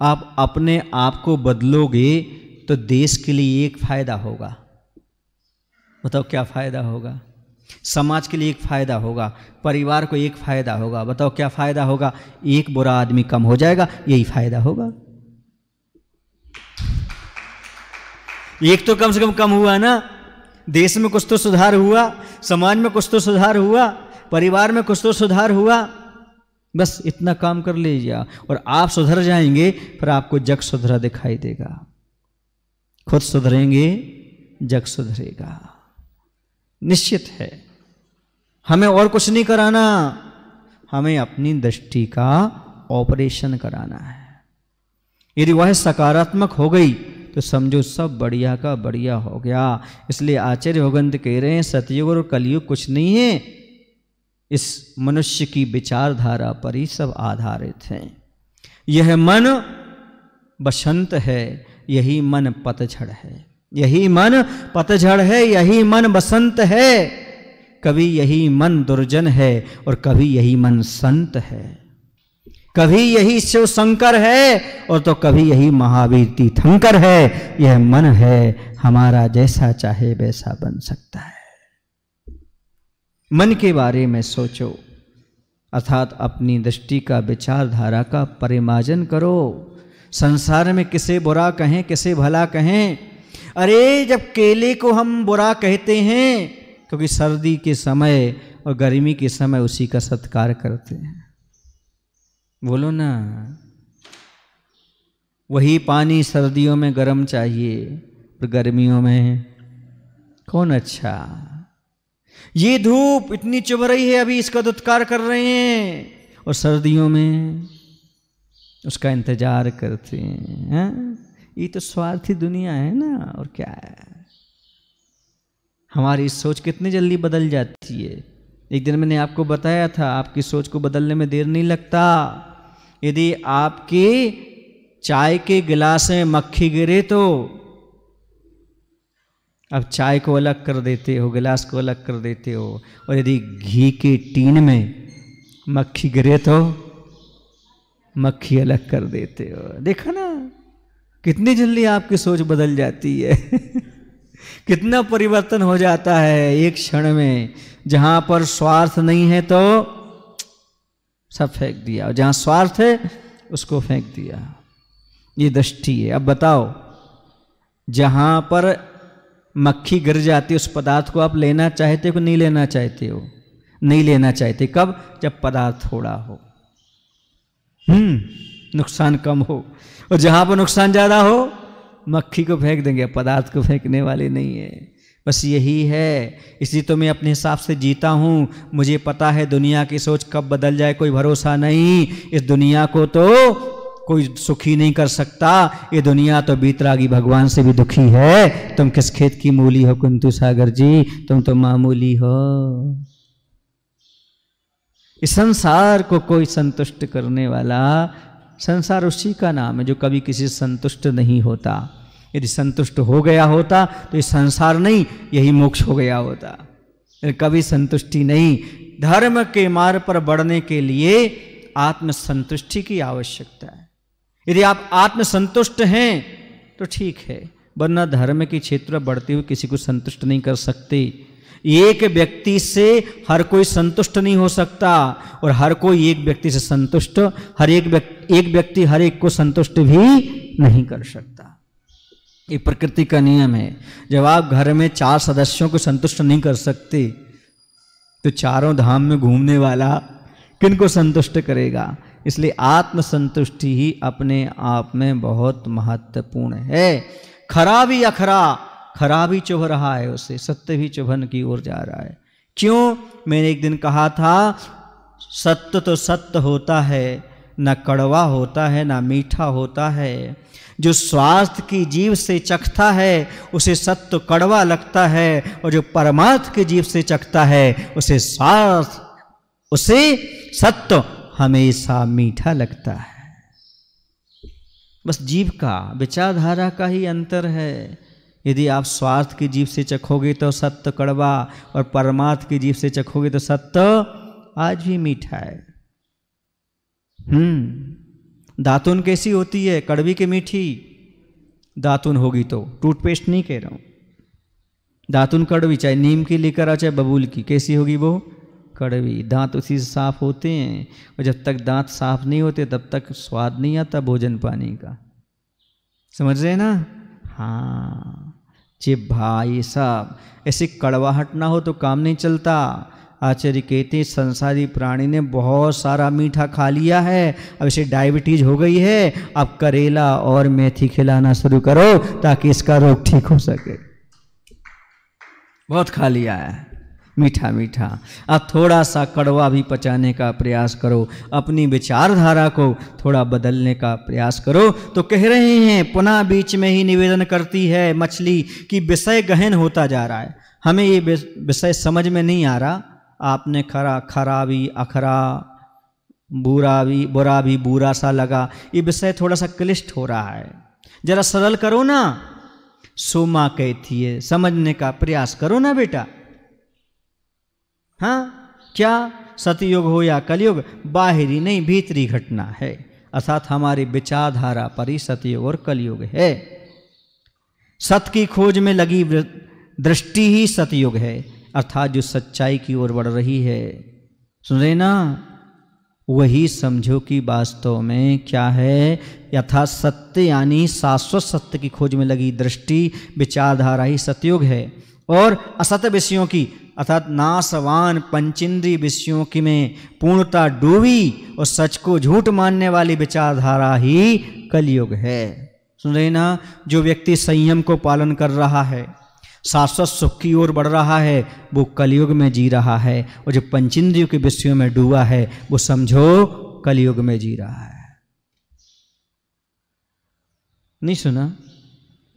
आप अपने आप को बदलोगे तो देश के लिए एक फायदा होगा। बताओ क्या फायदा होगा? समाज के लिए एक फायदा होगा, परिवार को एक फायदा होगा। बताओ क्या फायदा होगा? एक बुरा आदमी कम हो जाएगा, यही फायदा होगा। एक तो कम से कम हुआ ना। देश में कुछ तो सुधार हुआ, समाज में कुछ तो सुधार हुआ, परिवार में कुछ तो सुधार हुआ। बस इतना काम कर लीजिए और आप सुधर जाएंगे, फिर आपको जग सुधरा दिखाई देगा। खुद सुधरेंगे, जग सुधरेगा, निश्चित है। हमें और कुछ नहीं कराना, हमें अपनी दृष्टि का ऑपरेशन कराना है। यदि वह सकारात्मक हो गई तो समझो सब बढ़िया का बढ़िया हो गया। इसलिए आचार्य भगवंत कह रहे हैं सतयुग और कलयुग कुछ नहीं है, इस मनुष्य की विचारधारा पर ही सब आधारित है। यह मन बसंत है, यही मन पतझड़ है। यही मन पतझड़ है, यही मन बसंत है। कभी यही मन दुर्जन है और कभी यही मन संत है। कभी यही शिव शंकर है और तो कभी यही महावीर तीर्थंकर है। यह मन है, हमारा जैसा चाहे वैसा बन सकता है। मन के बारे में सोचो, अर्थात अपनी दृष्टि का विचारधारा का परिमार्जन करो। संसार में किसे बुरा कहें, किसे भला कहें? अरे जब केले को हम बुरा कहते हैं क्योंकि सर्दी के समय और गर्मी के समय उसी का सत्कार करते हैं। बोलो ना। वही पानी सर्दियों में गर्म चाहिए पर गर्मियों में कौन अच्छा? ये धूप इतनी चुभ रही है, अभी इसका दुत्कार कर रहे हैं और सर्दियों में उसका इंतजार करते हैं। ये तो स्वार्थी दुनिया है ना, और क्या है। हमारी सोच कितनी जल्दी बदल जाती है। एक दिन मैंने आपको बताया था, आपकी सोच को बदलने में देर नहीं लगता। यदि आपके चाय के गिलास में मक्खी गिरे तो अब चाय को अलग कर देते हो, गिलास को अलग कर देते हो, और यदि घी के टीन में मक्खी गिरे तो मक्खी अलग कर देते हो। देखा ना कितनी जल्दी आपकी सोच बदल जाती है। कितना परिवर्तन हो जाता है एक क्षण में। जहां पर स्वार्थ नहीं है तो सब फेंक दिया, और जहां स्वार्थ है उसको फेंक दिया। ये दृष्टि है। अब बताओ, जहां पर मक्खी गिर जाती है उस पदार्थ को आप लेना चाहते हो कि नहीं लेना चाहते हो? नहीं लेना चाहते। कब? जब पदार्थ थोड़ा हो, नुकसान कम हो। और जहां पर नुकसान ज्यादा हो मक्खी को फेंक देंगे, पदार्थ को फेंकने वाले नहीं है। बस यही है। इसलिए तो मैं अपने हिसाब से जीता हूं। मुझे पता है दुनिया की सोच कब बदल जाए कोई भरोसा नहीं। इस दुनिया को तो कोई सुखी नहीं कर सकता। ये दुनिया तो बीतरागी भगवान से भी दुखी है। तुम किस खेत की मूली हो कुंतु सागर जी, तुम तो मामूली हो। इस संसार को कोई संतुष्ट करने वाला, संसार उसी का नाम है जो कभी किसी से संतुष्ट नहीं होता। यदि संतुष्ट हो गया होता तो ये संसार नहीं, यही मोक्ष हो गया होता। कभी संतुष्टि नहीं। धर्म के मार्ग पर बढ़ने के लिए आत्मसंतुष्टि की आवश्यकता है। यदि आप आत्मसंतुष्ट हैं तो ठीक है, वरना धर्म के क्षेत्र में बढ़ते हुए किसी को संतुष्ट नहीं कर सकते। एक व्यक्ति से हर कोई संतुष्ट नहीं हो सकता, और हर कोई एक व्यक्ति से संतुष्ट, एक व्यक्ति हर एक को संतुष्ट भी नहीं कर सकता। ये प्रकृति का नियम है। जब आप घर में 4 सदस्यों को संतुष्ट नहीं कर सकते तो चारों धाम में घूमने वाला किनको संतुष्ट करेगा? इसलिए आत्मसंतुष्टि ही अपने आप में बहुत महत्वपूर्ण है। खरा भी अखरा, खरा भी चुभ रहा है उसे, सत्य भी चुभन की ओर जा रहा है। क्यों? मैंने एक दिन कहा था, सत्य तो सत्य होता है, न कड़वा होता है न मीठा होता है। जो स्वार्थ की जीव से चखता है उसे सत्य कड़वा लगता है, और जो परमार्थ की जीव से चखता है उसे सत्य हमेशा मीठा लगता है। बस जीव का, विचारधारा का ही अंतर है। यदि आप स्वार्थ की जीव से चखोगे तो सत्य कड़वा, और परमार्थ की जीव से चखोगे तो सत्य आज भी मीठा है। दातुन कैसी होती है? कड़वी के मीठी? दातुन होगी तो, टूथपेस्ट नहीं कह रहा हूं। दातुन कड़वी, चाहे नीम की लेकर आ चाहे बबूल की, कैसी होगी वो? कड़वी। दांत उसी से साफ होते हैं, और जब तक दांत साफ नहीं होते तब तक स्वाद नहीं आता भोजन पानी का। समझ रहे ना? हाँ, जिह्वा ये सब ऐसे कड़वाहट ना हो तो काम नहीं चलता। आचार्य कहते संसारी प्राणी ने बहुत सारा मीठा खा लिया है, अब इसे डायबिटीज हो गई है, अब करेला और मेथी खिलाना शुरू करो ताकि इसका रोग ठीक हो सके। बहुत खा लिया है मीठा मीठा, अब थोड़ा सा कड़वा भी पचाने का प्रयास करो, अपनी विचारधारा को थोड़ा बदलने का प्रयास करो। तो कह रहे हैं, पुनः बीच में ही निवेदन करती है मछली कि विषय गहन होता जा रहा है, हमें ये विषय समझ में नहीं आ रहा। आपने खरा भी अखरा, बुरा भी बुरा सा लगा, ये विषय थोड़ा सा क्लिष्ट हो रहा है, जरा सरल करो ना। सोमा कहती है, समझने का प्रयास करो ना बेटा। हाँ, क्या सतयुग हो या कलयुग, बाहरी नहीं भीतरी घटना है, अर्थात हमारी विचारधारा पर ही सतयुग और कलयुग है। सत्य की खोज में लगी दृष्टि ही सतयुग है, अर्थात जो सच्चाई की ओर बढ़ रही है। सुन रहे ना? वही समझो कि वास्तव में क्या है, यथा सत्य यानी शाश्वत सत्य की खोज में लगी दृष्टि, विचारधारा ही सतयुग है। और असत्य विषयों की अर्थात नाशवान पंचेंद्रिय विषयों की में पूर्णता डूबी और सच को झूठ मानने वाली विचारधारा ही कलयुग है। सुन रहे ना? जो व्यक्ति संयम को पालन कर रहा है, शाश्वत सुख की ओर बढ़ रहा है, वो कलयुग में जी रहा है, और जो पंचेंद्रियों के विषयों में डूबा है वो समझो कलयुग में जी रहा है। नहीं सुना?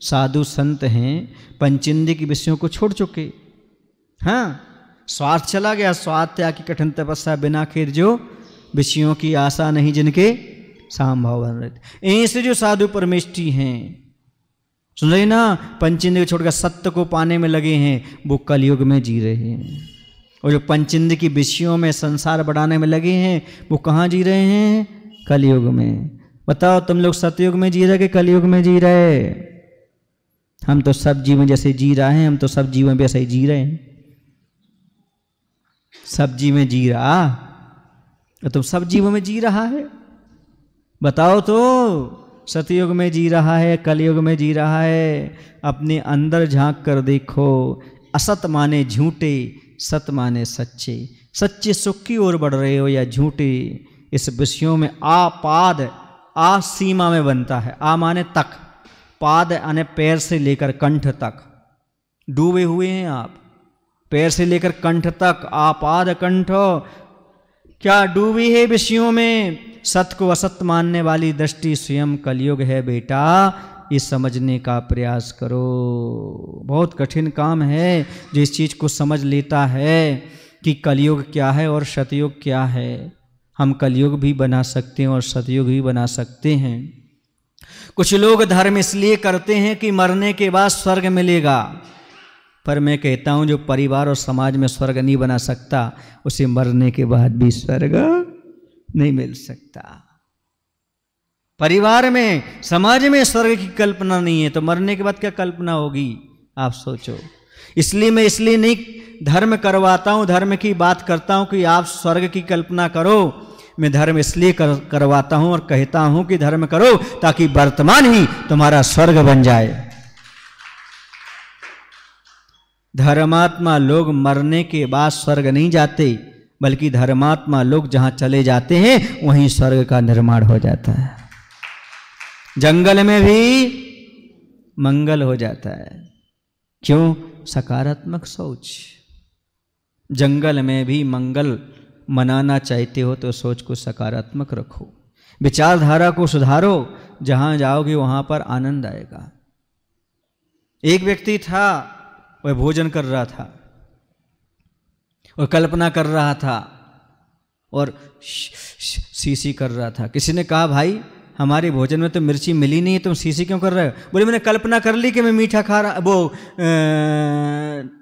साधु संत हैं, पंचेंद्रिय के विषयों को छोड़ चुके, हाँ, स्वार्थ चला गया, स्वार्थ त्याग की कठिन तपस्या बिना खेद जो विषयों की आशा नहीं जिनके साम भाव बन रहते। ऐसे जो साधु परमेष्ठी हैं, सुन रहे ना, पंचेंद्र छोड़कर सत्य को पाने में लगे हैं, वो कलयुग में जी रहे हैं। और जो पंचेंद्र की विषयों में संसार बढ़ाने में लगे हैं, वो कहाँ जी रहे हैं? कलयुग में। बताओ, तुम लोग सतयुग में जी रहे कि कलयुग में जी रहे? हम तो सब जीवन जैसे जी रहे हैं, हम तो सब जीवन वैसे ही जी रहे हैं। सब जी में जी रहा, तो तुम सब जीवन में जी रहा है? बताओ तो, सतयुग में जी रहा है, कलयुग में जी रहा है? अपने अंदर झांक कर देखो। असत माने झूठे, सत माने सच्चे। सच्चे सुख की ओर बढ़ रहे हो या झूठे? इस विषयों में आपाद, आ सीमा में बनता है। आ माने तक, पाद यानी पैर से लेकर कंठ तक डूबे हुए हैं आप। पैर से लेकर कंठ तक, आपाद कंठ, क्या डूबी है विषयों में? सत्य को असत मानने वाली दृष्टि स्वयं कलयुग है बेटा, ये समझने का प्रयास करो। बहुत कठिन काम है जो इस चीज को समझ लेता है कि कलयुग क्या है और सतयुग क्या है। हम कलयुग भी बना सकते हैं और सतयुग भी बना सकते हैं। कुछ लोग धर्म इसलिए करते हैं कि मरने के बाद स्वर्ग मिलेगा, पर मैं कहता हूं जो परिवार और समाज में स्वर्ग नहीं बना सकता, उसे मरने के बाद भी स्वर्ग नहीं मिल सकता। परिवार में, समाज में स्वर्ग की कल्पना नहीं है, तो मरने के बाद क्या कल्पना होगी? आप सोचो। इसलिए मैं नहीं धर्म करवाता हूं, धर्म की बात करता हूं कि आप स्वर्ग की कल्पना करो। मैं धर्म इसलिए करवाता हूं और कहता हूं कि धर्म करो ताकि वर्तमान ही तुम्हारा स्वर्ग बन जाए। धर्मात्मा लोग मरने के बाद स्वर्ग नहीं जाते, बल्कि धर्मात्मा लोग जहां चले जाते हैं वहीं स्वर्ग का निर्माण हो जाता है। जंगल में भी मंगल हो जाता है। क्यों? सकारात्मक सोच। जंगल में भी मंगल मनाना चाहते हो तो सोच को सकारात्मक रखो, विचारधारा को सुधारो, जहां जाओगे वहां पर आनंद आएगा। एक व्यक्ति था, वह भोजन कर रहा था और कल्पना कर रहा था और सीसी कर रहा था। किसी ने कहा, भाई हमारे भोजन में तो मिर्ची मिली नहीं है, तुम सीसी क्यों कर रहे हो? बोले, मैंने कल्पना कर ली कि मैं मीठा खा रहा,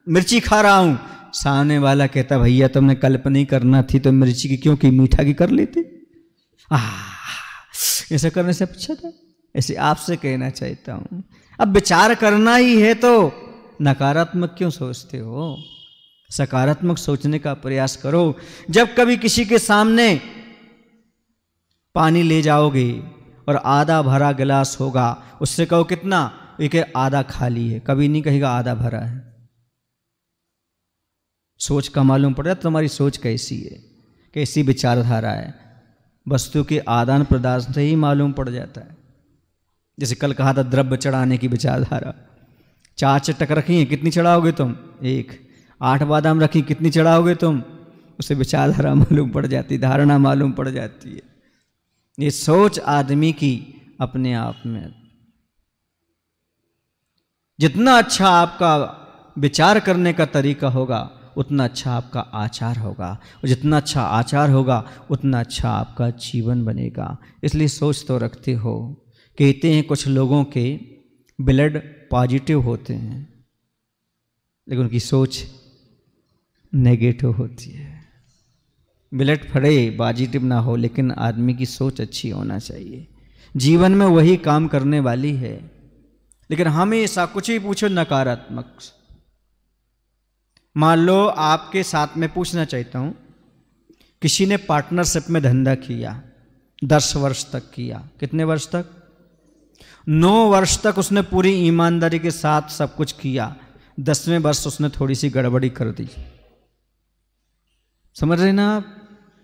मिर्ची खा रहा हूं। सामने वाला कहता, भैया तुमने कल्पना ही करना थी तो मिर्ची की क्यों की, मीठा की कर लेते। ऐसा करने से अच्छा था। ऐसे आपसे कहना चाहता हूं, अब विचार करना ही है तो नकारात्मक क्यों सोचते हो? सकारात्मक सोचने का प्रयास करो। जब कभी किसी के सामने पानी ले जाओगे और आधा भरा गिलास होगा, उससे कहो कितना? एक आधा खाली है, कभी नहीं कहेगा आधा भरा है। सोच का मालूम पड़ जाता तुम्हारी सोच कैसी है, कैसी विचारधारा है। वस्तु के आदान प्रदान से ही मालूम पड़ जाता है। जैसे कल कहा था, द्रव्य चढ़ाने की विचारधारा। 4 चटक रखी हैं, कितनी चढ़ाओगे तुम? 1। 8 बादाम रखी, कितनी चढ़ाओगे तुम? उसे विचारधारा मालूम पड़ जाती, धारणा मालूम पड़ जाती है। ये सोच आदमी की अपने आप में, जितना अच्छा आपका विचार करने का तरीका होगा उतना अच्छा आपका आचार होगा, और जितना अच्छा आचार होगा उतना अच्छा आपका जीवन बनेगा। इसलिए सोच तो रखते हो। कहते हैं कुछ लोगों के ब्लड पॉजिटिव होते हैं लेकिन उनकी सोच नेगेटिव होती है। ब्लड फड़े पॉजिटिव ना हो, लेकिन आदमी की सोच अच्छी होना चाहिए। जीवन में वही काम करने वाली है। लेकिन हमेशा कुछ भी पूछो नकारात्मक। मान लो आपके साथ में पूछना चाहता हूं, किसी ने पार्टनरशिप में धंधा किया, 10 वर्ष तक किया। कितने वर्ष तक? 9 वर्ष तक उसने पूरी ईमानदारी के साथ सब कुछ किया। 10वें वर्ष उसने थोड़ी सी गड़बड़ी कर दी। समझ रहे ना आप?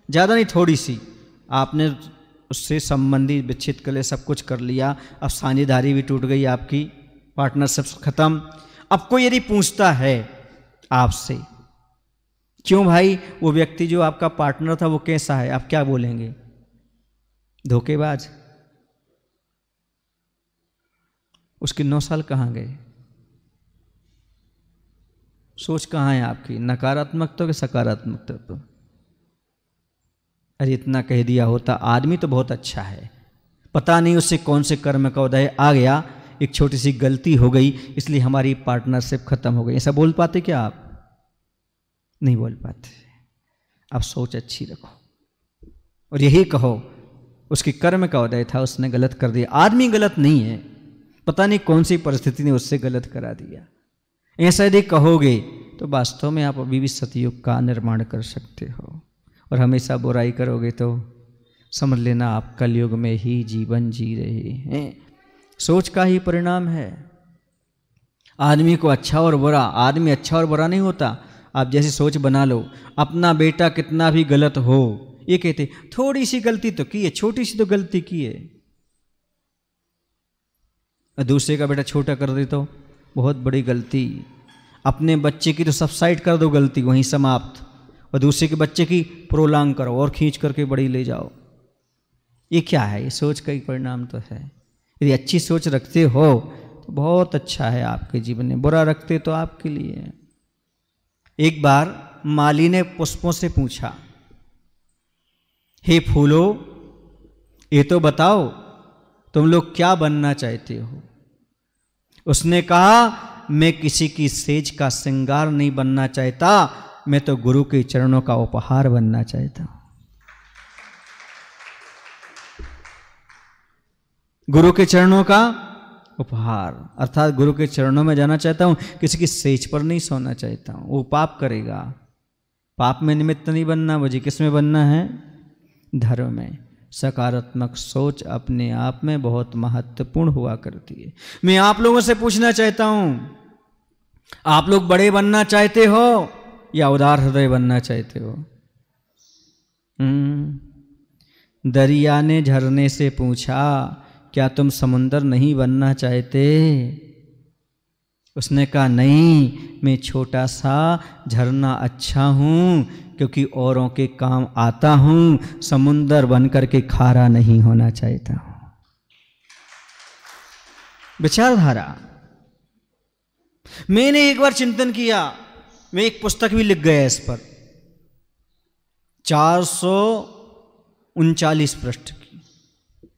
ज़्यादा नहीं, थोड़ी सी। आपने उससे संबंधी विच्छेद कर लिया, सब कुछ कर लिया, अब साझेदारी भी टूट गई आपकी, पार्टनरशिप खत्म। अब कोई यदि पूछता है आपसे, क्यों भाई वो व्यक्ति जो आपका पार्टनर था वो कैसा है, आप क्या बोलेंगे? धोखेबाज। उसके 9 साल कहाँ गए? सोच कहाँ है आपकी, नकारात्मक तो कि सकारात्मक तो? अरे इतना कह दिया होता, आदमी तो बहुत अच्छा है, पता नहीं उससे कौन से कर्म का उदय आ गया, एक छोटी सी गलती हो गई इसलिए हमारी पार्टनरशिप खत्म हो गई। ऐसा बोल पाते क्या आप? नहीं बोल पाते। आप सोच अच्छी रखो और यही कहो उसके कर्म का उदय था, उसने गलत कर दिया। आदमी गलत नहीं है, पता नहीं कौन सी परिस्थिति ने उससे गलत करा दिया। ऐसा यदि कहोगे तो वास्तव में आप अभी भी सतयुग का निर्माण कर सकते हो, और हमेशा बुराई करोगे तो समझ लेना आप कलयुग में ही जीवन जी रहे हैं। सोच का ही परिणाम है। आदमी को अच्छा और बुरा, आदमी अच्छा और बुरा नहीं होता, आप जैसी सोच बना लो। अपना बेटा कितना भी गलत हो, ये कहते थोड़ी सी गलती तो की है, छोटी सी तो गलती की है, दूसरे का बेटा छोटा कर दे तो बहुत बड़ी गलती। अपने बच्चे की तो सबसाइड कर दो गलती, वहीं समाप्त, और दूसरे के बच्चे की प्रोलांग करो और खींच करके बड़ी ले जाओ। ये क्या है? ये सोच का ही परिणाम तो है। यदि अच्छी सोच रखते हो तो बहुत अच्छा है आपके जीवन में, बुरा रखते तो आपके लिए। एक बार माली ने पुष्पों से पूछा, हे फूलों, ये तो बताओ तुम लोग क्या बनना चाहते हो? उसने कहा, मैं किसी की सेज का श्रृंगार नहीं बनना चाहता, मैं तो गुरु के चरणों का उपहार बनना चाहता हूं। गुरु के चरणों का उपहार, अर्थात गुरु के चरणों में जाना चाहता हूं, किसी की सेज पर नहीं सोना चाहता हूं, वो पाप करेगा। पाप में निमित्त नहीं बनना मुझे, किस में बनना है? धर्म में। सकारात्मक सोच अपने आप में बहुत महत्वपूर्ण हुआ करती है। मैं आप लोगों से पूछना चाहता हूं, आप लोग बड़े बनना चाहते हो या उदार हृदय बनना चाहते हो? दरिया ने झरने से पूछा, क्या तुम समुंदर नहीं बनना चाहते? उसने कहा, नहीं, मैं छोटा सा झरना अच्छा हूं, क्योंकि औरों के काम आता हूं, समुंदर बनकर के खारा नहीं होना चाहता हूं। विचारधारा। मैंने एक बार चिंतन किया, मैं एक पुस्तक भी लिख गया इस पर, 439 पृष्ठ की,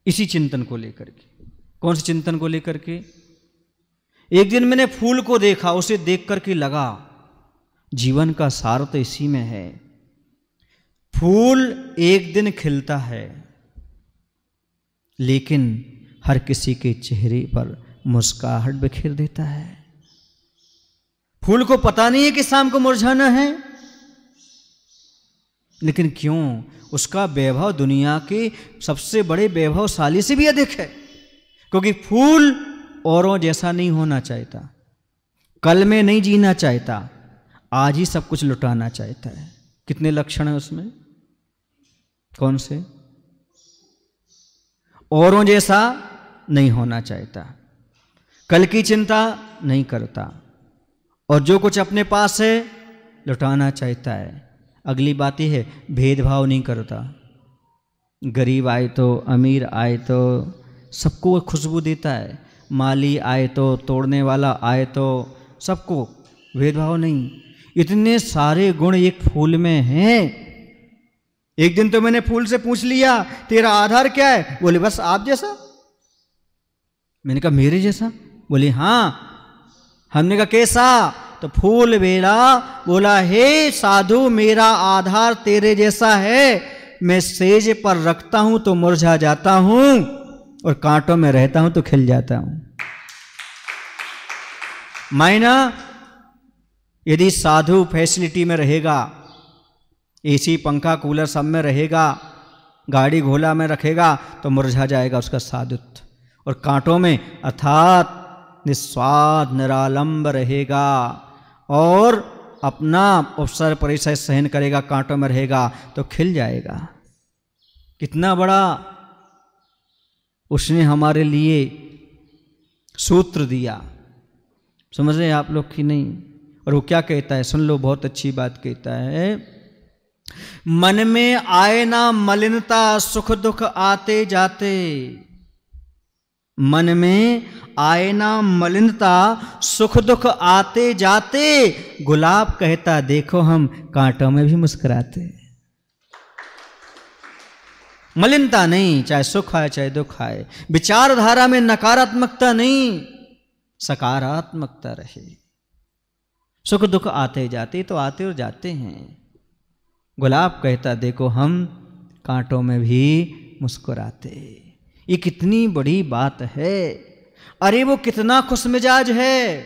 इसी चिंतन को लेकर के। कौन से चिंतन को लेकर के? एक दिन मैंने फूल को देखा, उसे देख करके लगा जीवन का सार तो इसी में है। फूल एक दिन खिलता है, लेकिन हर किसी के चेहरे पर मुस्कुराहट बिखेर देता है। फूल को पता नहीं है कि शाम को मुरझाना है, लेकिन क्यों? उसका वैभव दुनिया के सबसे बड़े वैभवशाली से भी अधिक है, क्योंकि फूल औरों जैसा नहीं होना चाहता, कल में नहीं जीना चाहता, आज ही सब कुछ लुटाना चाहता है। कितने लक्षण है उसमें? कौन से? औरों जैसा नहीं होना चाहता, कल की चिंता नहीं करता, और जो कुछ अपने पास है लुटाना चाहता है। अगली बात यह है, भेदभाव नहीं करता। गरीब आए तो, अमीर आए तो सबको खुशबू देता है, माली आए तो, तोड़ने वाला आए तो, सबको, भेदभाव नहीं। इतने सारे गुण एक फूल में हैं। एक दिन तो मैंने फूल से पूछ लिया, तेरा आधार क्या है? बोले, बस आप जैसा। मैंने कहा, मेरे जैसा? बोले, हाँ। हमने कहा, कैसा? तो फूल बोला, हे साधु, मेरा आधार तेरे जैसा है। मैं सेज पर रखता हूं तो मुरझा जाता हूं, और कांटों में रहता हूं तो खिल जाता हूं। मायना, यदि साधु फैसिलिटी में रहेगा, एसी पंखा कूलर सब में रहेगा, गाड़ी घोड़ा में रखेगा, तो मुरझा जाएगा उसका साधुत्व, और कांटों में अर्थात निस्वार्थ निरालंब रहेगा और अपना अवसर परिचय सहन करेगा, कांटों में रहेगा तो खिल जाएगा। कितना बड़ा उसने हमारे लिए सूत्र दिया, समझ रहे हैं आप लोग कि नहीं? और वो क्या कहता है, सुन लो, बहुत अच्छी बात कहता है। मन में आए ना मलिनता, सुख दुख आते जाते। मन में आए ना मलिनता, सुख दुख आते जाते, गुलाब कहता देखो हम कांटों में भी मुस्कुराते। मलिनता नहीं, चाहे सुख आए चाहे दुख आए, विचारधारा में नकारात्मकता नहीं, सकारात्मकता रहे। सुख दुख आते जाते तो आते और जाते हैं। गुलाब कहता देखो हम कांटों में भी मुस्कुराते। ये कितनी बड़ी बात है। अरे वो कितना खुशमिजाज है,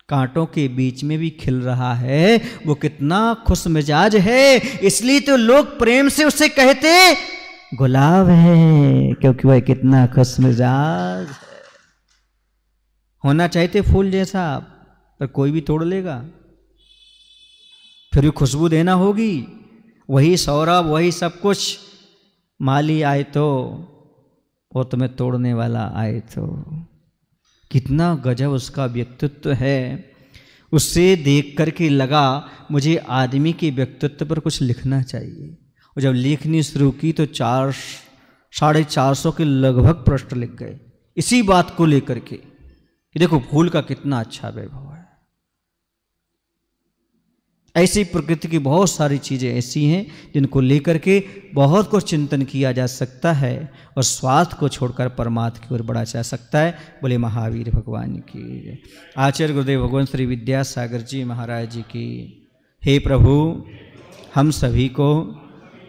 कांटों के बीच में भी खिल रहा है, वो कितना खुशमिजाज है। इसलिए तो लोग प्रेम से उसे कहते गुलाब है, क्योंकि वह कितना खुशमिजाज है। होना चाहते फूल जैसा, पर कोई भी तोड़ लेगा, फिर भी खुशबू देना होगी। वही सौरभ, वही सब कुछ, माली आए तो वो तुम्हें तोड़ने वाला आए तो। कितना गजब उसका व्यक्तित्व है। उससे देख करके लगा मुझे आदमी के व्यक्तित्व पर कुछ लिखना चाहिए। और जब लिखनी शुरू की तो 450 के लगभग पृष्ठ लिख गए इसी बात को लेकर के कि देखो फूल का कितना अच्छा वैभव है। ऐसी प्रकृति की बहुत सारी चीज़ें ऐसी हैं जिनको लेकर के बहुत कुछ चिंतन किया जा सकता है और स्वार्थ को छोड़कर परमात्मा की ओर बढ़ा जा सकता है। बोले महावीर भगवान की। आचार्य गुरुदेव भगवान श्री विद्यासागर जी महाराज जी की। हे प्रभु, हम सभी को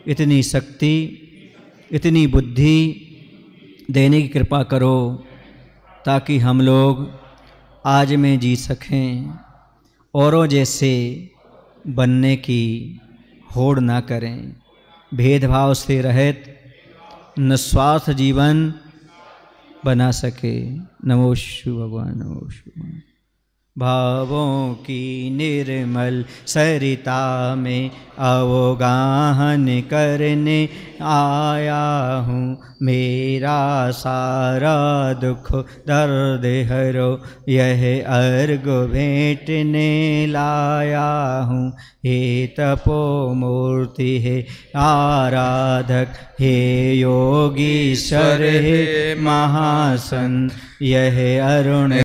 इतनी शक्ति, इतनी बुद्धि देने की कृपा करो ताकि हम लोग आज में जी सकें, औरों जैसे बनने की होड़ ना करें, भेदभाव से रहित निस्वार्थ जीवन बना सके। नमो शिव भगवान, नमो शिव। भावों की निर्मल सरिता में अवगाहन करने आया हूँ, मेरा सारा दुख दर्द हरो यह अर्घ भेंटने लाया हूँ। हे तपो मूर्ति हे आराधक, हे योगीश्वर हे महासन, यह अरुण